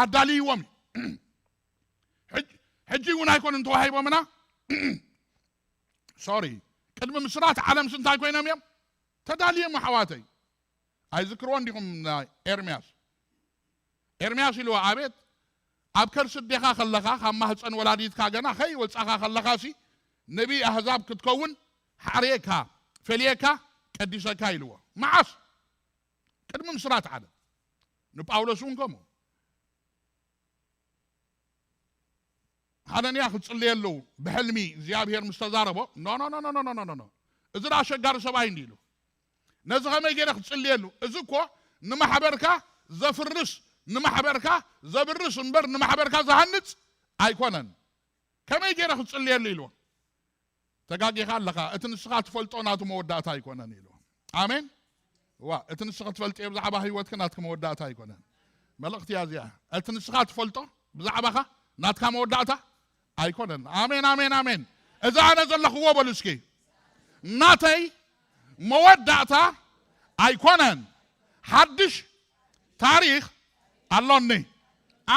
አዳልይዎም ሕጂ እውን ኣይኮንን ተዋሂቦምና ሶሪ ቅድሚ ምስራት ዓለም ስንታይ ኮይኖም እዮም ተዳልዮም ይሕዋተይ ኣይዝክርዎ እንዲኹም ኤርምያስ ኢልዎ አቤት ኣብ ከርሲ ዴኻ ከለኻ ካብ ማህፀን ወላዲትካ ገና ከይወፃኻ ከለኻሲ ነቢ ኣሕዛብ ክትከውን ሓርየካ ፈልየካ ቀዲሰካ ኢልዎ መዓስ ቅድሚ ምስራት ዓለም ንጳውሎስ እውን ከምኡ ሓነንያ ክፅልየሉ ብሕልሚ እግዚኣብሔር ምስ ተዛረቦ ኖ እዚ ዳ ኣሸጋሪ ሰብኣይ እንዲ ኢሉ ነዚ ከመይ ገይረ ክፅልየሉ እዚ እኮ ንማሕበርካ ዘፍርስ نمحبرك زبرس انبر نمحبرك زهنت ايكونن كما يجي رخ تصلي الليلون تقاقي خالقا اتنسخات فلطونات مودات ايكونن يلون امين وا اتنسخات فلط بزعبا هيوتك ناتك مودات ايكونن ملقت يا زيا اتنسخات فلطو بزعبا ناتك مودات ايكونن امين امين امين اذا انا زلخ هو بلسكي ناتي موداتا ايكونن حدش تاريخ اللوني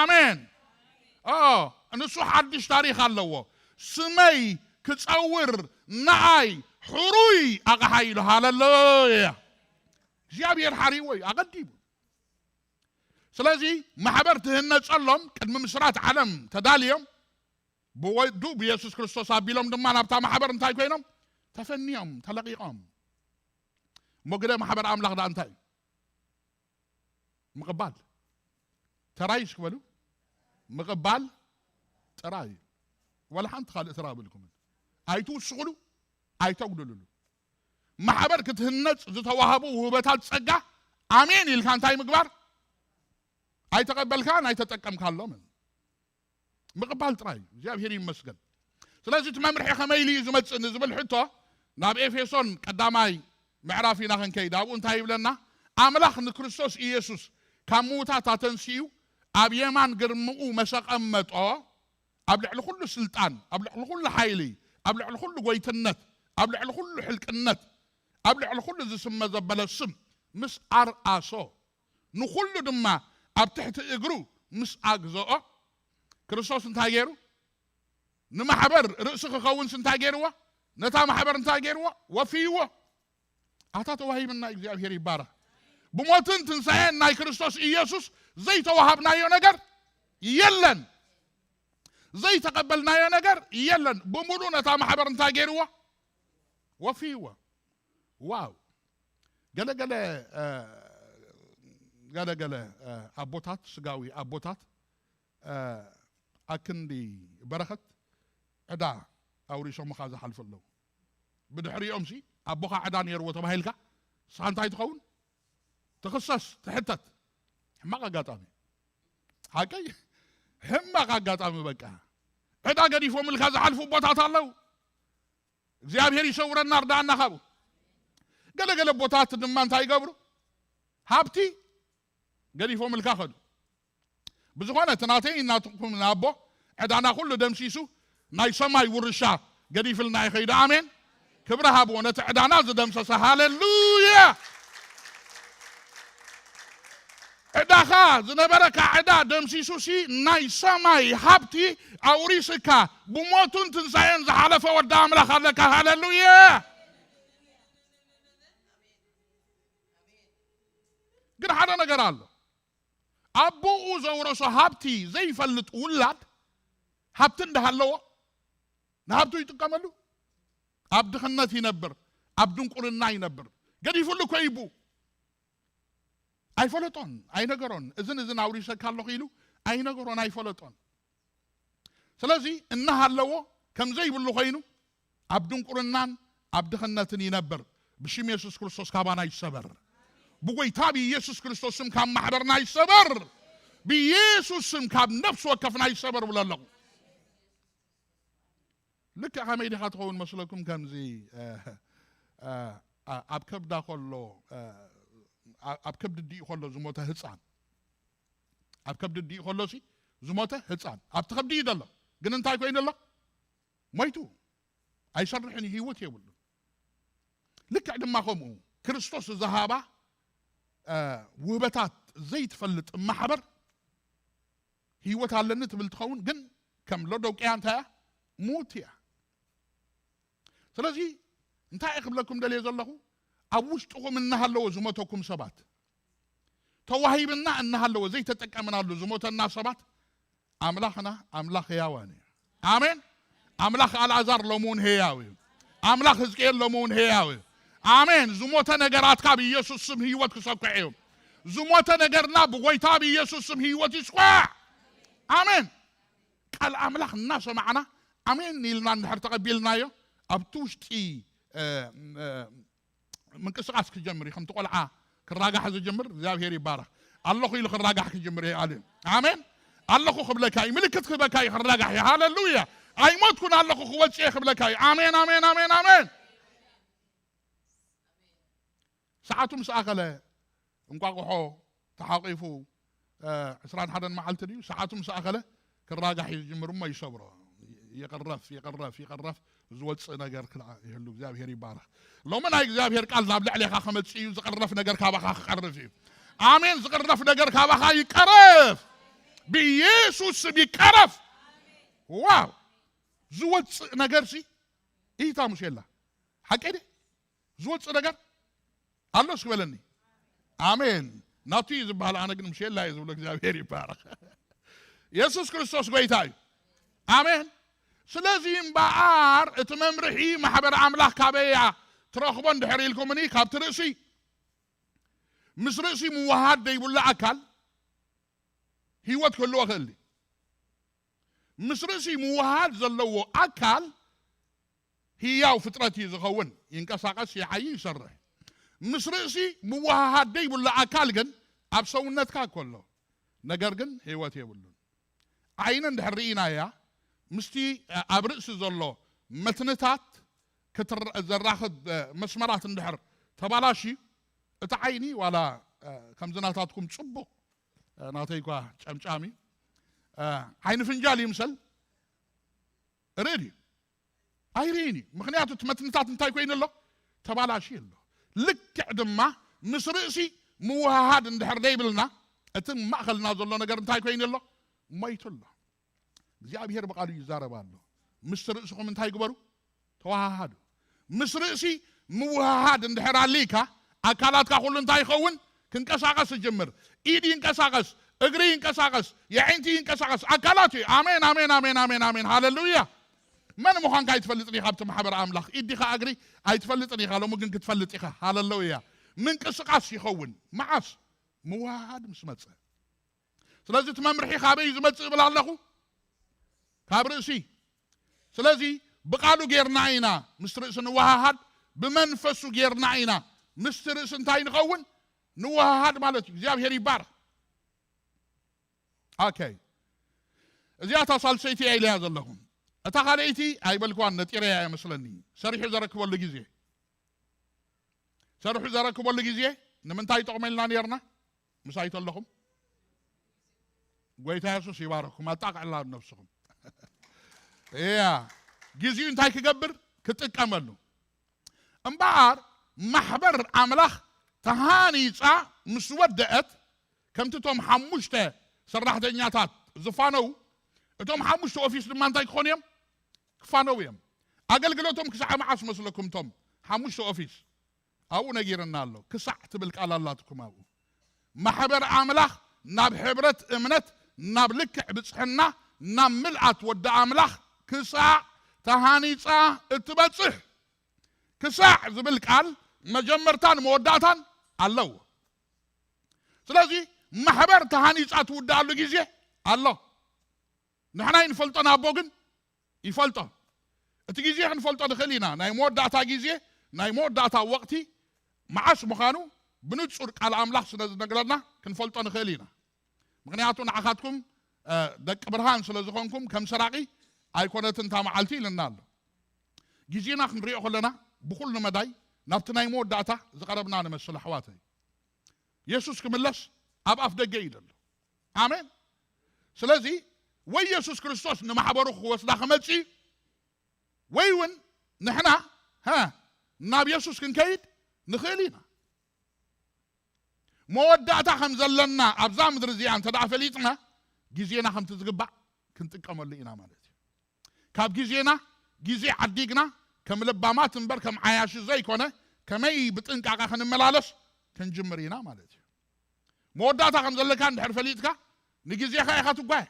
امين انسو حدش تاريخ الله سمي كتصور نعي حروي اغحيل هالله እግዚአብሔር حريوي اقديب ስለዚህ ማህበርትህነ ጸሎም ቅድሚ ምስራት ዓለም ተዳልዮም በወዱ በኢየሱስ ክርስቶስ አቢሎም ድማ ናብታ ማህበር እንታይ ኮይኖም ተፈኒዮም ተለቂቆም ሞግደ ማህበር አምላክ ዳ እንታይ مقبال ترايش كبلو مقبال تراي ولا حنت خالق تراب لكم ايتو شغلو ايتو قدلو محبر كتهنص زتوهبو وهبتات صقا امين يلكان تاي مقبار اي تقبل كان اي تتقم كالو من مقبال تراي እግዚአብሔር ይመስገን ስለዚህ ተመምርሕ ከመይሊ ዝመጽ ንዝብል ሕቶ ናብ ኤፌሶን ቀዳማይ ምዕራፍ ኢና ክንከይድ ኣብኡ እንታይ ይብለና ኣምላኽ ንክርስቶስ ኢየሱስ ካብ ሙታት ተንሲኡ ኣብ የማን ግርምኡ መሰቀመጦ ኣብ ልዕሊ ኩሉ ስልጣን ኣብ ልዕሊ ኩሉ ሓይሊ ኣብ ልዕሊ ኩሉ ጎይትነት ኣብ ልዕሊ ኩሉ ሕልቅነት ኣብ ልዕሊ ኩሉ ዝስመ ዘበለ ስም ምስ ኣርኣሶ ንኩሉ ድማ ኣብ ትሕቲ እግሩ ምስ ኣግዘኦ ክርስቶስ እንታይ ገይሩ ንማሕበር ርእሲ ክኸውን እንታይ ገይርዎ ነታ ማሕበር እንታይ ገይርዎ ወፊይዎ ኣታ ተዋሂብና እግዚአብሔር ይባረክ بموتن تنسين ناي كريستوس إيسوس زي توهبنا يا نجر يلن زي تقبلنا يا نجر يلن بمولونا تام حبر انتا جيروا وفيوا واو قال أبوتات سقاوي أبوتات أكندي بركت أدا أوري شو مخازة حلف الله بدحري أمسي أبوها عدان يروى تبهيلك سانتاي تقول تخصص تحتت حماق قاطامي حكي حماق قاطامي بقى عدا قديفو من الخازة حلفو بوتات الله እግዚአብሔር ይሰውረና እርዳና ኻቡ ገለገለ ቦታት ድማ እንታይ ይገብሩ ሃብቲ ገዲፎ ምልካ ኸዱ ብዙኾነ ትናተይ እናትኩም ናቦ ዕዳና ኩሉ ደምሲሱ ናይ ሰማይ ውርሻ ገዲፍልና ይኸይዱ አሜን ክብረ ሃብዎ ነቲ ዕዳና ዝደምሰሰ ሃሌሉያ ዕዳኻ ዝነበረካ ዕዳ ደምሲሱሲ ናይ ሰማይ ሃብቲ ኣውሪስካ ብሞቱን ትንሣኤን ዝሓለፈ ወዳ ኣምላኽ ኣለካ ሃሌሉያ ግን ሓደ ነገር ኣሎ ኣቦኡ ዘውረሶ ሃብቲ ዘይፈልጥ ውላድ ሃብቲ እንዳሃለዎ ንሃብቱ ይጥቀመሉ ኣብ ድኽነት ይነብር ኣብ ድንቁርና ይነብር ገዲፉሉ ኮይቡ ኣይፈለጦን ኣይነገሮን እዝን ኣውሪሰካ ኣለኹ ኢሉ ኣይነገሮን ኣይፈለጦን ስለዚ እናሃለዎ ከምዘይብሉ ኮይኑ ኣብ ድንቁርናን ኣብ ድኽነትን ይነብር ብሽም ኢየሱስ ክርስቶስ ካባና ይሰበር ብጎይታ ብኢየሱስ ክርስቶስ ስም ካብ ማሕበርና ይሰበር ብኢየሱስ ስም ካብ ነፍስ ወከፍና ይሰበር ብሎ ኣለኹ ልክ ከመይ ዲኻ ትኸውን መስለኩም ከምዚ ኣብ ከብዳ ከሎ ኣብ ከብዲ ዲኡ ከሎ ዝሞተ ህፃን ኣብ ከብዲ ዲኡ ከሎሲ ዝሞተ ህፃን ኣብቲ ከብዲ እዩ ዘሎ ግን እንታይ ኮይኑ ኣሎ ሞይቱ ኣይሰርሕን ህይወት የብሉ ልክዕ ድማ ከምኡ ክርስቶስ ዝሃባ ውህበታት ዘይትፈልጥ ማሕበር ህይወት ኣለኒ ትብል ትኸውን ግን ከም ሎዶቅያ እንታይ ሙት እያ ስለዚ እንታይ ክብለኩም ደልየ ዘለኹ ኣብ ውሽጥኹም እናሃለዎ ዝሞተኩም ሰባት ተዋሂብና እናሃለዎ ዘይተጠቀምናሉ ዝሞተና ሰባት ኣምላኽና ኣምላኽ ሕያዋን እዩ ኣሜን ኣምላኽ ኣልዓዛር ሎሙን ሕያው እዩ ኣምላኽ ሕዝቅኤል ሎሙን ሕያው እዩ አሜን ዝሞተ ነገራትካ በኢየሱስ ስም ህይወት ክሰኩዕ እዩ ዝሞተ ነገርና በጎይታ በኢየሱስ ስም ህይወት ይስኩዕ አሜን ቃል አምላኽ እናሰማዕና አሜን ይልና እንድሕር ተቀቢልናዮ ኣብቲ ውሽጢ ምንቅስቃስ ክጀምር ከም ትቆልዓ ክራጋሕ ዝጀምር እግዚአብሔር ይባረክ ኣለኹ ኢሉ ክራጋሕ ክጀምር ይአል አሜን ኣለኹ ክብለካይ ምልክት ክበካይ ክራጋሕ ሃሌሉያ ኣይሞትኩን ኣለኹ ክወጽእ ክብለካይ አሜን አሜን አሜን አሜን ساعتهم سأخله انقاقحو تحقيفو 21 معلت دي ساعتهم سأخله كراجح يجمر ما يصبره يقرف زوج نجار كلا يهلو እግዚአብሔር ይባረክ لو من እግዚአብሔር ቃል ላብለ عليك خمس شيء زقرف نجار كابخ خرف آمين زقرف نجار كابخ يقرف بيسوس بيقرف واو زوج نجار شي ايه تامش يلا حكيدي زوج نجار الله سبحانه آمين ناتي زبال أنا قلنا مشي الله يزول እግዚአብሔር ይባረክ ኢየሱስ ክርስቶስ ጎይታይ آمين ስለዚህም በአር እትመምርሒ ማሕበር አምላኽ ካበያ ትረኽቦ እንድሕር ኢልኩምኒ ካብቲ ርእሲ ምስ ርእሲ ምውሃድ ዘይብሉ ኣካል ህይወት ክህልዎ ክእሊ ምስ ርእሲ ምውሃድ ዘለዎ ኣካል ህያው ፍጥረት እዩ ዝኸውን ይንቀሳቀስ ይዓይ ይሰርሕ ምስ ርእሲ ምውሃድ ዘይብሉ ኣካል ግን ኣብ ሰውነትካ ከሎ ነገር ግን ህይወት የብሉን ዓይን እንድሕር ርኢናያ ምስቲ ኣብ ርእሲ ዘሎ መትንታት ዘራኽብ መስመራት እንድሕር ተባላሺ እቲ ዓይኒ ዋላ ከምዝናታትኩም ፅቡቕ ናተይኳ ጨምጫሚ ዓይኒ ፍንጃል ይምሰል ርእዲ ኣይርኢኒ ምክንያቱ እቲ መትንታት እንታይ ኮይኑ ኣሎ ተባላሺ ኣሎ ልክዕ ድማ ምስ ርእሲ ምውሃሃድ እንድሕር ዘይብልና እቲ ማእኸልና ዘሎ ነገር እንታይ ኮይኑ ኣሎ ሞይቱ ኣሎ እግዚአብሔር በቃሉ ይዛረብ ኣሎ ምስ ርእስኹም እንታይ ግበሩ ተዋሃሃዱ ምስ ርእሲ ምውሃሃድ እንድሕር ኣሊካ ኣካላትካ ኩሉ እንታይ ይኸውን ክንቀሳቀስ ጅምር ኢድ ይንቀሳቀስ እግሪ ይንቀሳቀስ የዓይንቲ ይንቀሳቀስ ኣካላት አሜን አሜን አሜን አሜን አሜን ሃሌሉያ من مخان كاي تفلطني خابت محبر املاخ ايديخا اغري اي تفلطني خالو ممكن كتفلطي خا هاللويا من قسقاس يخون معاس مواد مسمص سلازي تممرحي خابي زمص بلا الله كابرسي سلازي بقالو غيرناينا مسترس نوهاد بمنفسو غيرناينا مسترس انتاي نخون نوهاد مالتي እግዚአብሔር ይባርክ اوكي እዚያ ታሳልሰይቲ ኢልያ ዘለኹም أتخاليتي أي بالكوان نتيري يا مسلني سريح زركبو اللي جزيه سريح زركبو اللي جزيه نمنتاي تقومين لنا نيرنا مسايت لكم قويتا يسوس يباركم ما تقع الله بنفسكم إيه جزيو انتاي كقبر كتك أملو انبار محبر أملاخ تهاني سا مسودت كم تتوم حموشته سرح دنياتات زفانو اتوم حموشته اوفيس لما انتاي كخونيم كفانو يم أقلقلوتهم كسع معاس مسلكم توم حموشته اوفيس أو نجيرنا له كسع تبلك على الله تكم أو محبر أملاخ ناب حبرت امنت ناب لك بصحنا ناب ملعت ود أملاخ كسع تهانيصا اتبصح كسع زبلك قال مجمرتان موداتان الله سلازي محبر تهانيصا تودالو غيزي الله نحنا ينفلطنا ابوغن يفلطو اتغيزي نفلطو دخلينا ناي موداتا غيزي ناي موداتا وقتي معاش مخانو بنصر قال املاح سلاز نغلنا كنفلطو نخلينا مغنياتو نعخاتكم دق برهان سلازخونكم كم سراقي ايكونتن تامعالتي لنال غيزينا خنريو خلنا بكل مداي نابتناي موداتا زقربنا نمسل حواتي يسوس كملس اب اف دغيدل امين سلازي وي يسوس كريستوس نمحبرو خوسدا خملصي ويون نحنا ها ناب يسوس كنكيد نخيلينا موداتا خمزلنا ابزا مدر زيان تدعفليتنا غيزينا خم تزغبا كنتقملينا مالتي كاب غيزينا غيزي عديقنا كم لبامات انبر كم عياش زي كونه كمي بطنقاقا خنملالس كنجمرينا مالتي موداتا خمزلكا ندحر فليتكا نغيزيخا يخاتو غاي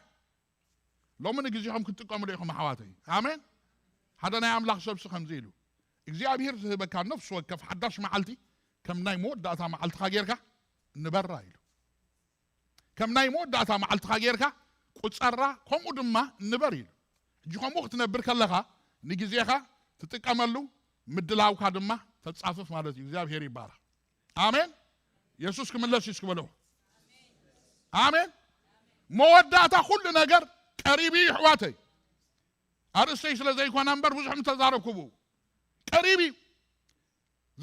لو من غيزيخم كنتقمليكم حواتي امين حدنا ياملاخ سبس خمزيلو እግዚአብሔር በካ ነፍስ ወከፍ حداش معلتي كم ناي موداتا معلت خاغيركا نبرا يلو كم ناي موداتا معلت خاغيركا قصرا كومو دما نبر يلو جيكم وقت نبر كلخا نغيزيخا تتقملو مدلاوكا دما تصافف مالتي እግዚአብሔር ይባራ አሜን ኢየሱስ ከመለስ ይስከበለው አሜን መወዳታ ሁሉ ነገር ቀሪቢ ህዋተይ አርሰይ ስለዚህ ኮን አንበር ብዙም ተዛረኩቡ ቀሪቢ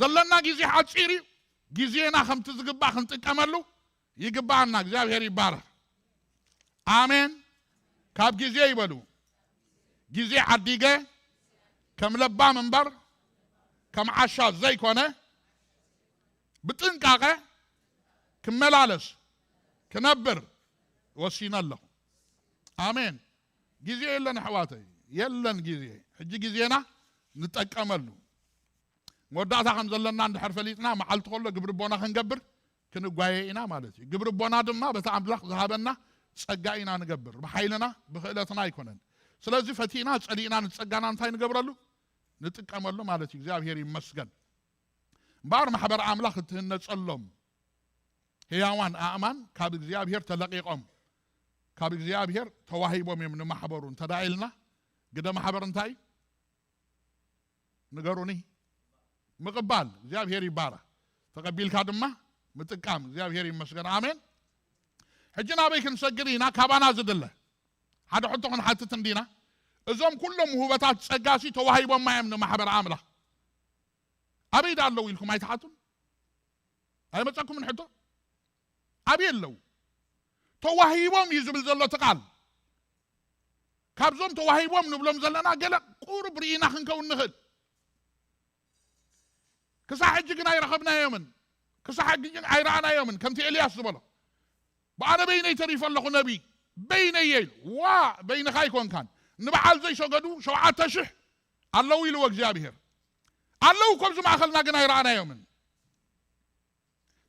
ዘለና ጊዜ ሐጪሪ ጊዜና ከምት ዝግባ ክንጥቀመሉ ይግባና እግዚአብሔር ይባራ አሜን ካብ ጊዜ ይበሉ ጊዜ አዲገ ከምለባ መንበር ከምዓሻ ዘይ ኮነ بتنقاقه كملالس كنبر وسينا له امين غزي يلن حواتي يلن غزي حجي غزينا نتقملو وداتا خمزلنا عند حرفليتنا معلت كله غبربونا خنغبر كنغوايينا مالتي غبربونا دما بتعملخ ذهبنا صقاينا نغبر بحيلنا بخلتنا يكونن ስለዚህ ፈቲና ጸሊና ንጸጋና እንታይ ንገብረሉ ንጥቀመሉ مالتي እግዚአብሔር ይመስገን بار محبر أملاخ تهنصلهم هيوان آمان كاب እግዚአብሔር تلقيقهم كاب እግዚአብሔር ተዋሂቦም من محبرون تدايلنا قد محبر انتاي نغروني مقبال እግዚአብሔር يبارك تقبيل كادما متقام እግዚአብሔር يمسكن آمين حجنا بيك نسجرينا كابانا زدله هذا حطون حتى تندينا ازوم كلهم هوبتات ጸጋሲ ተዋሂቦም من محبر أملاخ أبيد الله يلكم أي تحاتون أي متأكم من حتى أبيد الله توهيبهم يزبل زلة تقال كابزوم توهيبهم نبلهم زلنا قال قرب رينا خنكون نخل كساحة جينا يرخبنا يومن كساحة جينا عيرانا يومن كم تي إلياس زبلا بأنا بيني تريف الله نبي بيني يل بين خايكون كان نبعال زي شو قدو شو عاتشح الله يلوك جابهر الله كم زما خلنا جنا يرانا يومن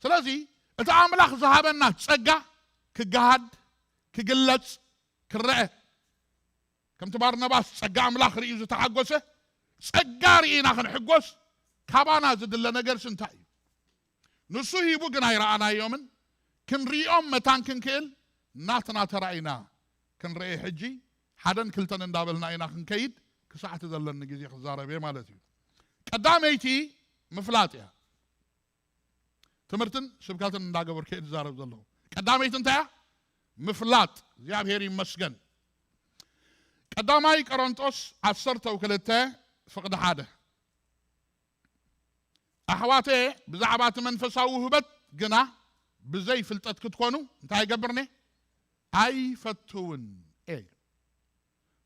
سلازي اتعاملاخ ذهبنا تصقا كجهاد كجلص كرأ كم تبارنا باس تصقا املاخ ريز تحقوسه تصقا رينا خنحقوس كابانا زدل ነገር ስንታይ ንሱ ሂቡ جنا يرانا يومن كنريኦም متان كنكل ناتنا تراينا كنري حجي حدن كلتن እንዳበልና ኢና ክንከይድ ክሳዕት ዘለን ግዜ خزاربه مالتي قداميتي مفلاطيا تمرتن سبكاتن እንዳገበር ከይድ ዛረብ ዘሎ قداميتن ታያ مفلاط እግዚአብሔር ይመስገን قداماي قرنطوس 12 فقد حاده أحواتي بزعبات منفساو هبت جنا بزي فلتت كتكونو انتهي قبرني أي فتون أي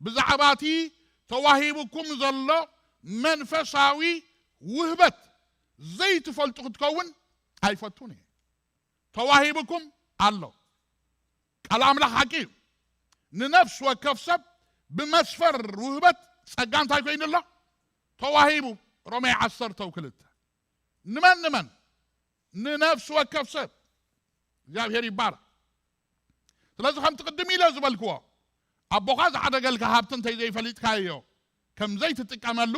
بزعباتي تواهيبكم زلو منفساوي وهبت زي تفلتو كتكون أي فتوني تواهيبكم الله كلام لك حكيم ننفس وكفسب بمسفر وهبت سجان تايكوين الله تواهيبو رمي 12 نمن ننفس وكفسب እግዚአብሔር ይባረክ ስለዚህ ከም ትቅድም ኢለ ዝበልክዎ ኣቦኻ ዝዓደገልካ ሃብቲ እንተይ ዘይፈሊጥካዮ ከም ዘይትጥቀመሉ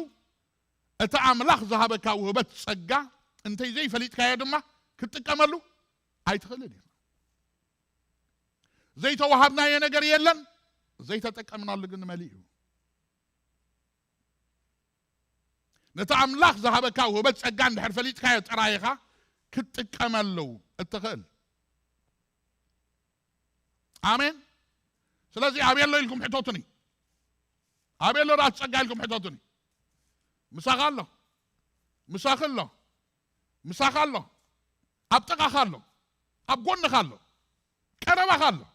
እቲ ኣምላኽ ዝሃበካ ውህበት ጸጋ እንተይ ዘይፈሊጥካዮ ድማ ክትጥቀመሉ ኣይትኽእልን ኢኻ ዘይተዋሃብናዮ ነገር የለን ዘይተጠቀምናሉ ግን መሊኡ ነቲ ኣምላኽ ዝሃበካ ውህበት ጸጋ እንድሕር ፈሊጥካዮ ጥራይኻ ክትጥቀመሉ እትኽእል آمين سلازي أبيلو لكم حتوتني أبيلو راح تسقى لكم حتوتني مساخلو مساخلو مساخلو أبتقى خلو أبقون خلو كربا خلو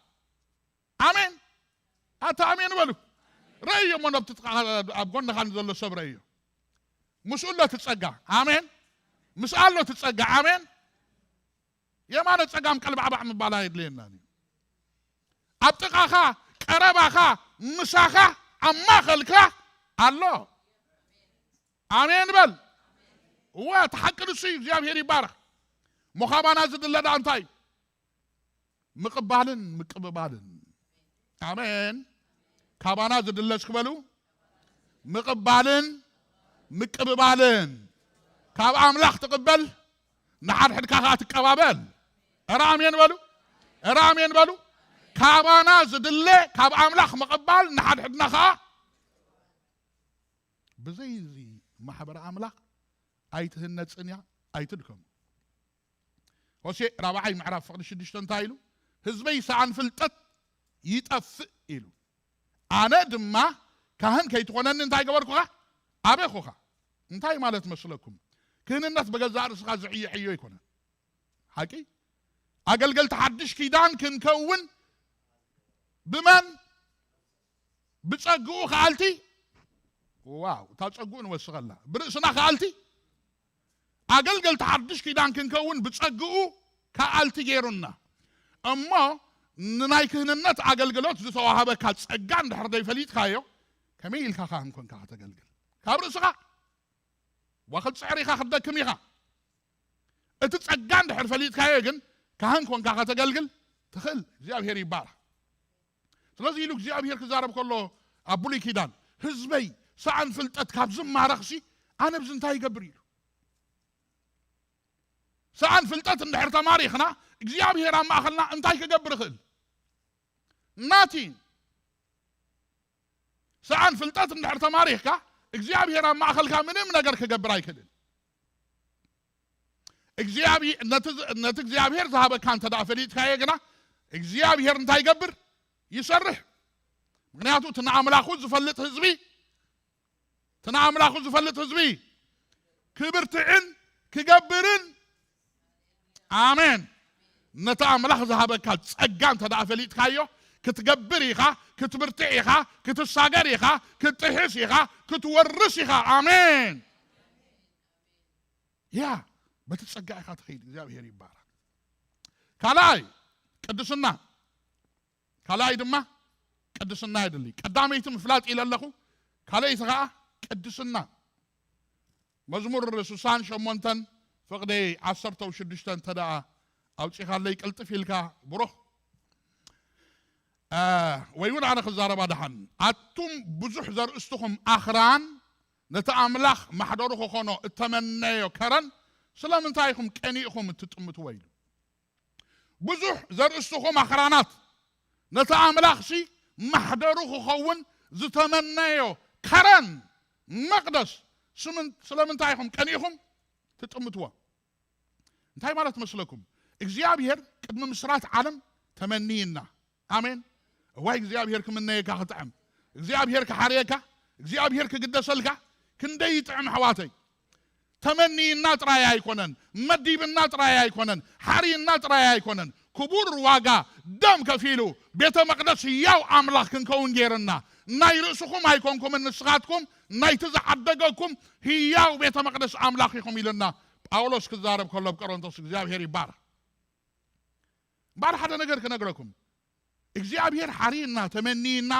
آمين أتا آمين ولو رأيو من أبتقى أبقون خلو ذلو سب رأيو مسؤول تتسقى آمين مسألو تتسقى آمين يا ما نتسقى مقلب عبا من بالايد لينا أبتقاخا كرباخا مساخا أما خلقا الله آمين بل وتحقق الشيء እግዚአብሔር ይባረክ مخابانا زد الله دانتاي مقبالن آمين كابانا زد الله شكبلو مقبالن كاب أملاخ تقبل نحر حدكاخا تقبابل أرامين بلو كابانا زدله كاب أملاخ مقبال نحد حدنا خا بزي محبر أملاخ أيتهن تسنيا أيتلكم وشيء رابعي معرف فقد شدشتن تايلو هزبي سعن فلتت يتأفئ إلو أنا دما كهن كي تقولن انتاي قبركوها أبيخوها انتاي مالت مسلكم كهن الناس بقزار سخا زعي حيو يكون حكي أقل تحدش كيدان كنكون بمن بتصقوا خالتي واو تتصقون وسغلا برسنا خالتي أقل تحدش كيدان كنكون بتصقوا كالتي غيرنا أما نايكهن النت أقل زتوهابه كتصقان دحر دي فليت خايو كميل كاخام كون كاخ تقلقل كابرسخا واخد سعري خا خدكم يخا اتتصقان دحر فليت خايو جن كاهن كون كاخ تقلقل تخل እግዚአብሔር ይባረክ ስለዚህ ይሉ እግዚአብሔር ከዛረብ ከሎ አቡሊ ኪዳን ህዝበይ ሰዓን ፍልጠት ካብ ዝማረኽሲ ኣነ ብዝንታይ ይገብር ኢሉ ሰዓን ፍልጠት እንድሕር ተማሪኽና እግዚአብሔር ኣብ ማእኸልና እንታይ ክገብር ይኽእል ናቲ ሰዓን ፍልጠት እንድሕር ተማሪኽካ እግዚአብሔር ኣብ ማእኸልካ ምንም ነገር ክገብር ኣይክእልን ነቲ እግዚአብሔር ዝሃበካ እንተዳ ፈሊጥካዮ ግና እግዚአብሔር እንታይ ይገብር يسرح مغنياتو تنعملاخو زفلت حزبي كبرتعن كقبرن آمين نتعملاخ زهابك تسقان تدافليت كايو كتقبريخا كتبرتعيخا كتساقريخا كتحسيخا كتورسيخا آمين يا بتتسقايخا تخيل እግዚአብሔር ይባረክ كالاي قدسنا كلاي دما قدسنا يدلي قداميت مفلاط يللخو كلاي سغا قدسنا مزمور سوسان شمونتن فقدي 16 تدا اوصي خالي قلطف يلكا بروح ويقول على خزاره بعدحن اتم بزح زرستكم اخران نتاملاخ محضرخو خونو اتمنيو كرن سلامنتايكم قنيكم تطمت ويل بزح زرستكم اخرانات نتعاملاخ شي محضرخو خون زتمنيو كرن مقدس سلامنتايكم قنيكم تطمتوا انتي مالت مسلكم እግዚአብሔር ቅድመ ምስራት ዓለም ተመኒና አሜን ወይ እግዚአብሔር ከመነየ ጋር ተጣም እግዚአብሔር ከሐርየካ እግዚአብሔር ከግደሰልካ ክንደይ ጥዕም ሕዋተይ ተመኒና ጥራይ አይኮነን መዲብና ጥራይ አይኮነን ሐሪና ጥራይ አይኮነን ክቡር ዋጋ ደም ከፊሉ ቤተ መቅደስ ያው አምላክ ክንከውን ጌርና ናይ ርእስኩም አይኮንኩም ንስኻትኩም ናይ ተዛዓደገኩም ያው ቤተ መቅደስ አምላክ ይኹም ይልና ጳውሎስ ክዛረብ ከሎ ቆሮንቶስ እግዚአብሔር ይባረክ ባር ሓደ ነገር ከነግረኩም እግዚአብሔር ሐሪና ተመኒና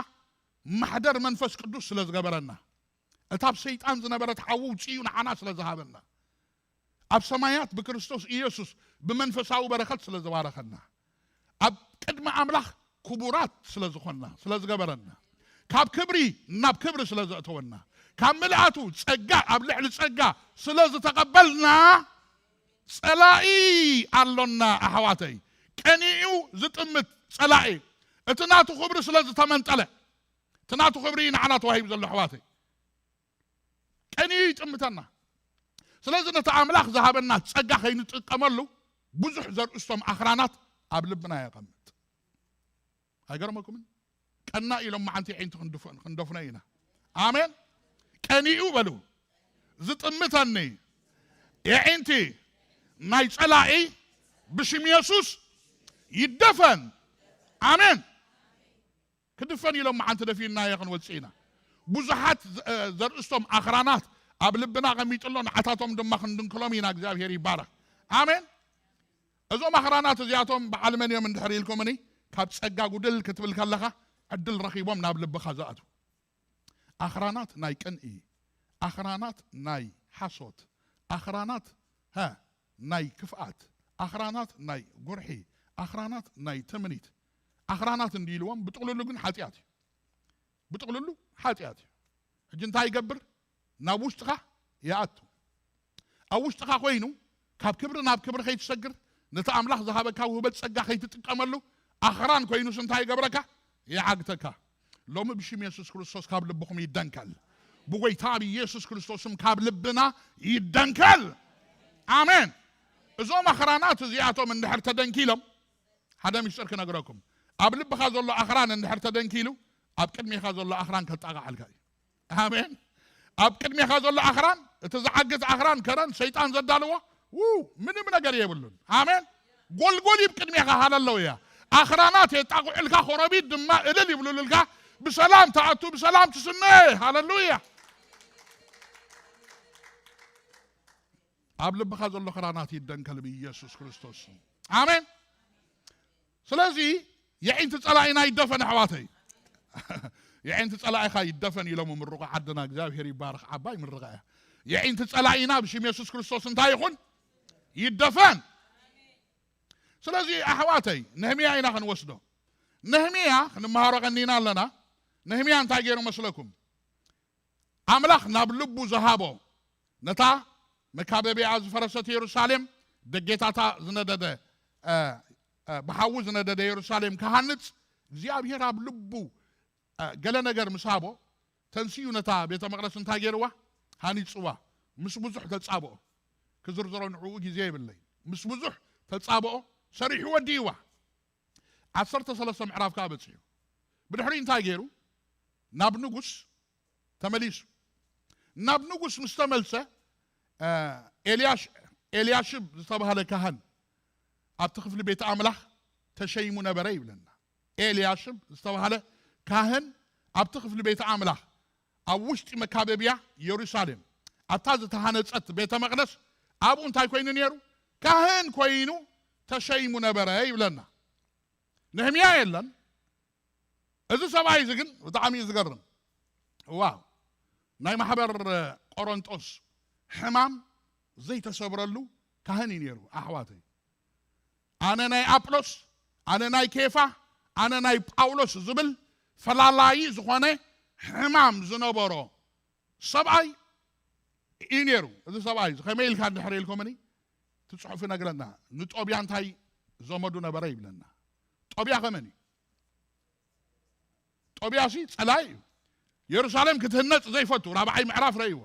ማሕደር መንፈስ ቅዱስ ስለዝገበረና እታብ ሰይጣን ዝነበረት ሓው ጽዩ ንዓና ስለዝሃበና ኣብ ሰማያት በክርስቶስ ኢየሱስ በመንፈሳዊ በረከት ስለዝባረከና ኣብ ቅድመ አምላክ ክቡራት ስለዝኾንና ስለዝገበረና ካብ ክብሪ ናብ ክብሪ ስለዘእተወና ካብ ምልአቱ ጸጋ ኣብ ልዕሊ ጸጋ ስለዝተቀበልና ጸላኢ ኣሎና ኣሕዋተይ ቀኒኡ ዝጥምት ጸላኢ እትናቱ ክብሪ ስለዝተመንጠለ ትናቱ ክብሪ ንዓና ተዋሂብ ዘሎ ኣሕዋተይ ቀኒኡ ይጥምተና ስለዚህ ነታ አምላክ ዝሃበና ጸጋ ከይንጥቀመሉ ብዙሕ ዘርእስቶም ኣኽራናት ኣብ ልብና ይቐምጥ ኣይገርመኩምን ቀና ኢሎም ማዓንቲ ዓይንቲ ክንደፍነ ኢና አሜን ቀኒኡ በሉ ዝጥምተኒ የዒንቲ ናይ ጸላኢ ብሽም ኢየሱስ ይደፈን አሜን ክድፈን ኢሎም ማዓንቲ ደፊና ይኽንወፅኢና ብዙሓት ዘርእስቶም ኣኽራናት ኣብ ልብና ቀሚጥሎ ንዓታቶም ድማ ክንድንክሎም ኢና እግዚአብሔር ይባረክ አሜን እዞም ኣኽራናት እዚኣቶም ብዓለመን እዮም እንድሕር ኢልኩምኒ ካብ ጸጋ ጉድል ክትብል ከለኻ ዕድል ረኺቦም ናብ ልብኻ ዝኣቱ ኣኽራናት ናይ ቅንኢ ኣኽራናት ናይ ሓሶት ኣኽራናት ናይ ክፍኣት ኣኽራናት ናይ ጉርሒ ኣኽራናት ናይ ትምኒት ኣኽራናት እንዲልዎም ብጥቕልሉ ግን ሓጢኣት እዩ ብጥቕልሉ ሓጢኣት እዩ ሕጂ እንታይ ይገብር ናብ ውሽጥኻ ይኣቱ ኣብ ውሽጥኻ ኮይኑ ካብ ክብሪ ናብ ክብሪ ከይትሰግር ነቲ ኣምላኽ ዝሃበካ ውህበት ጸጋ ከይትጥቀመሉ ኣኽራን ኮይኑስ እንታይ ይገብረካ ይዓግተካ ሎሚ ብሽም ኢየሱስ ክርስቶስ ካብ ልብኹም ይደንከል ብጎይታ ኢየሱስ ክርስቶስም ካብ ልብና ይደንከል አሜን እዞም ኣኽራናት እዚኣቶም እንድሕር ተደንኪሎም ሓደ ምስጢር ክነግረኩም ኣብ ልብኻ ዘሎ ኣኽራን እንድሕር ተደንኪሉ ኣብ ቅድሚኻ ዘሎ ኣኽራን ከጣቃዓልካ እዩ አሜን ኣብ ቅድሚኻ ዘሎ ኣኽራን እቲ ዝዓግት ኣኽራን ከረን ሰይጣን ዘዳልዎ ምንም ነገር የብሉን አሜን ጎልጎል ይብ ቅድሚኻ ሃለለው እያ ኣኽራናት የጣቁዕልካ ኮረቢት ድማ እልል ይብሉልካ ብሰላም ተኣቱ ብሰላም ትስነ ሃሌሉያ ኣብ ልብኻ ዘሎ ኣኽራናት ይደንከል ብኢየሱስ ክርስቶስ አሜን ስለዚ የዒንቲ ጸላኢና ይደፈን ኣሕዋተይ የዒንቲ ጸላኢኻ ይደፈን ኢሎም ምርቆ ዓድና እግዚአብሔር ይባረክ ዓባይ ምርቃ እያ የዒንቲ ጸላኢና ብሽም ኢየሱስ ክርስቶስ እንታይ ይኹን ይደፈን ስለዚ ኣሕዋተይ ነህምያ ኢና ክንወስዶ ነህምያ ክንመሃሮ ቀኒና ኣለና ነህምያ እንታይ ገይሩ መስለኩም ኣምላኽ ናብ ልቡ ዝሃቦ ነታ መካበቢያ ዝፈረሰት ኢየሩሳሌም ደጌታታ ዝነደደ ብሓዊ ዝነደደ ኢየሩሳሌም ክሃንጽ እግዚአብሔር ኣብ ልቡ ገለ ነገር ምስ ሃቦ ተንስዩ ነታ ቤተ መቅደስ እንታይ ገይርዋ ሃኒጽዋ ምስ ብዙሕ ተጻብኦ ክዝርዝሮ ንዕኡ ግዜ ይብለይ ምስ ብዙሕ ተጻብኦ ሰሪሑ ወዲእዋ 13 ምዕራፍ ከዓ በፂሑ ብድሕሪ እንታይ ገይሩ ናብ ንጉስ ተመሊሱ ናብ ንጉስ ምስ ተመልሰ ኤልያሽብ ዝተባሃለ ካህን ኣብቲ ክፍሊ ቤተ ኣምላኽ ተሸይሙ ነበረ ይብለና ኤልያሽብ ዝተባሃለ ካህን ኣብቲ ክፍሊ ቤተ ኣምላኽ ኣብ ውሽጢ መካበቢያ ኢየሩሳሌም ኣብታ ዝተሃነጸት ቤተ መቅደስ ኣብኡ እንታይ ኮይኑ ነይሩ ካህን ኮይኑ ተሸይሙ ነበረ ይብለና ነህምያ የለን እዚ ሰብኣይ እዚ ግን ብጣዕሚ ዝገርም ዋው ናይ ማሕበር ቆሮንጦስ ሕማም ዘይተሰብረሉ ካህን እዩ ነይሩ ኣሕዋተይ ኣነ ናይ ኣጵሎስ ኣነ ናይ ኬፋ ኣነ ናይ ጳውሎስ ዝብል ፈላላይ ዝኾነ ሕማም ዝነበሮ ሰብኣይ እዩ ነይሩ እዚ ሰብኣይ ከመይ ኢልካ እንድሕር ኢልኩምኒ ትፅሑፍ ነግረና ንጦብያ እንታይ ዘመዱ ነበረ ይብለና ጦብያ ከመን እዩ ጦብያሲ ጸላይ እዩ ኢየሩሳሌም ክትህነጽ ዘይፈቱ ራብዓይ ምዕራፍ ረእይዎ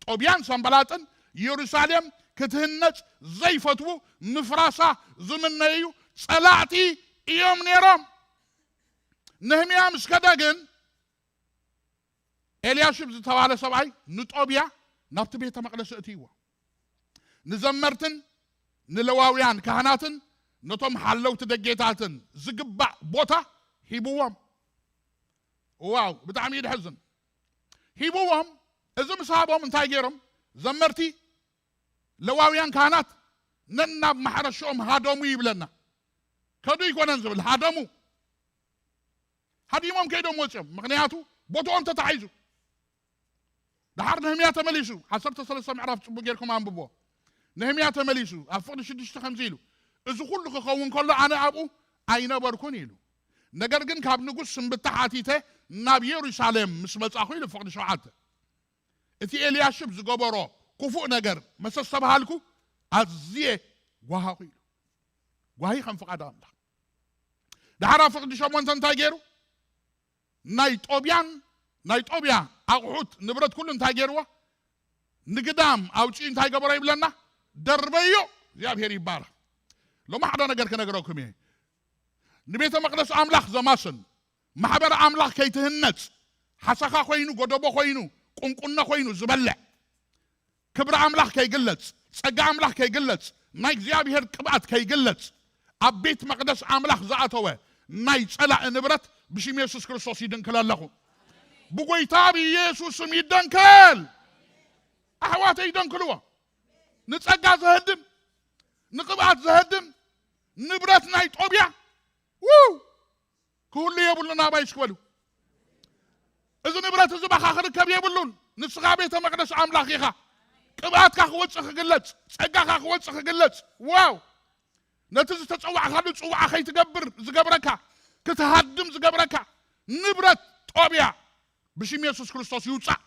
ጦብያን ሰንበላጥን ኢየሩሳሌም ክትህነጽ ዘይፈትዉ ምፍራሳ ዝምነዩ ጸላእቲ እዮም ነይሮም ነህምያ ምስ ከደ ግን ኤልያሽብ ዝተባለ ሰብኣይ ንጦብያ ናብቲ ቤተ መቅደስ እትይዎ ንዘመርትን ንለዋውያን ካህናትን ነቶም ሓለውቲ ደጌታትን ዝግባእ ቦታ ሂብዎም ዋው ብጣዕሚ ይድሕዝን ሂብዎም እዚ ምስ ሃቦም እንታይ ገይሮም ዘመርቲ ለዋውያን ካህናት ነናብ ማሕረሾም ሃደሙ ይብለና ከዱ ይኮነን ዝብል ሃደሙ ሃዲሞም ከይዶም ወፅኦም ምክንያቱ ቦታኦም ተታሒዙ ድሓር ነህምያ ተመሊሱ 13 ምዕራፍ ፅቡቅ ጌርኩም አንብቦ ነህምያ ተመሊሱ ኣብ ፍቅዲ 6 ከምዚ ኢሉ እዚ ኩሉ ክኸውን ከሎ ኣነ ኣብኡ ኣይነበርኩን ኢሉ ነገር ግን ካብ ንጉስ ስንብታ ሓቲተ ናብ ኢየሩሳሌም ምስ መጻኹ ኢሉ ፍቅዲ 7 እቲ ኤልያሽብ ዝገበሮ ክፉእ ነገር መሰስ ተባሃልኩ ኣዝየ ጓሃኹ ኢሉ ጓሂ ከም ፍቃድ ኣምላኽ ድሓር ኣብ ፍቅዲ 8 እንታይ ገይሩ ናይ ጦብያ ኣቑሑት ንብረት ኩሉ እንታይ ገይርዎ ንግዳም ኣውጪ እንታይ ገበሮ ይብለና ደርበዮ እግዚአብሔር ይባረክ ሎማ ሓደ ነገር ከነገረኩም እየ ንቤተ መቅደስ ኣምላኽ ዘማስን ማሕበር ኣምላኽ ከይትህነፅ ሓሰኻ ኮይኑ ጎደቦ ኮይኑ ቁንቁና ኮይኑ ዝበልዕ ክብሪ ኣምላኽ ከይግለፅ ፀጋ ኣምላኽ ከይግለፅ ናይ እግዚአብሔር ቅብኣት ከይግለፅ ኣብ ቤት መቅደስ ኣምላኽ ዝኣተወ ናይ ፀላእ ንብረት ብሽም ኢየሱስ ክርስቶስ ይድንክል ኣለኹ ብጎይታ ብኢየሱስም ይደንከል ኣሕዋተይ ይደንክልዎ ንፀጋ ዘህድም ንቅብኣት ዘህድም ንብረት ናይ ጦብያ ክሁሉ የብሉን ኣባይስ ክበሉ እዚ ንብረት እዚ ባኻ ክርከብ የብሉን ንስኻ ቤተ መቅደስ ኣምላኽ ኢኻ ቅብኣትካ ክወፅእ ክግለፅ ፀጋኻ ክወፅእ ክግለፅ ዋው ነቲ ዝተፀዋዕካሉ ፅዋዕ ከይትገብር ዝገብረካ ክትሃድም ዝገብረካ ንብረት ጦብያ ብሽም ኢየሱስ ክርስቶስ ይውፃእ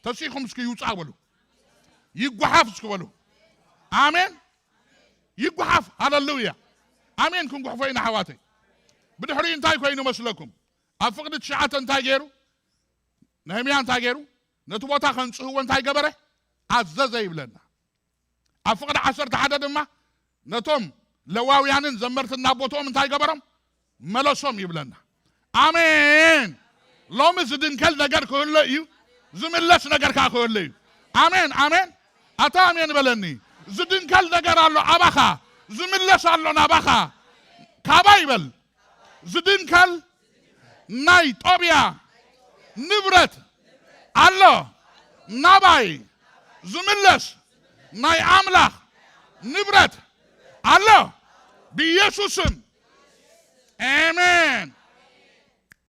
ተሲኹም እስኪ ይውፃእ በሉ ይጓሓፍ እስኪ በሉ ኣሜን ይጓሓፍ ሃሌሉያ ኣሜን ክንጉሕፎ ኢና ኣሕዋተይ ብድሕሪ እንታይ ኮይኑ መስለኩም ኣብ ፍቅዲ 9 እንታይ ገይሩ ነህምያ እንታይ ገይሩ ነቲ ቦታ ከንፅህዎ እንታይ ገበረ ኣዘዘ ይብለና ኣብ ፍቅዲ 11 ድማ ነቶም ለዋውያንን ዘመርትና ቦታኦም እንታይ ገበሮም መለሶም ይብለና ኣሜን ሎሚ ዝድንከል ነገር ክህሉ እዩ ዝምለስ ነገር ካ ክህሉ እዩ ኣሜን ኣሜን ኣታ ኣሜን በለኒ ዝድንከል ነገር ኣሎ ኣባኻ ዝምለስ ኣሎ ናባኻ ካባ ይበል ዝድንከል ናይ ጦብያ ንብረት ኣሎ ናባይ ዝምለስ ናይ ኣምላኽ ንብረት ኣሎ ብኢየሱስም አሜን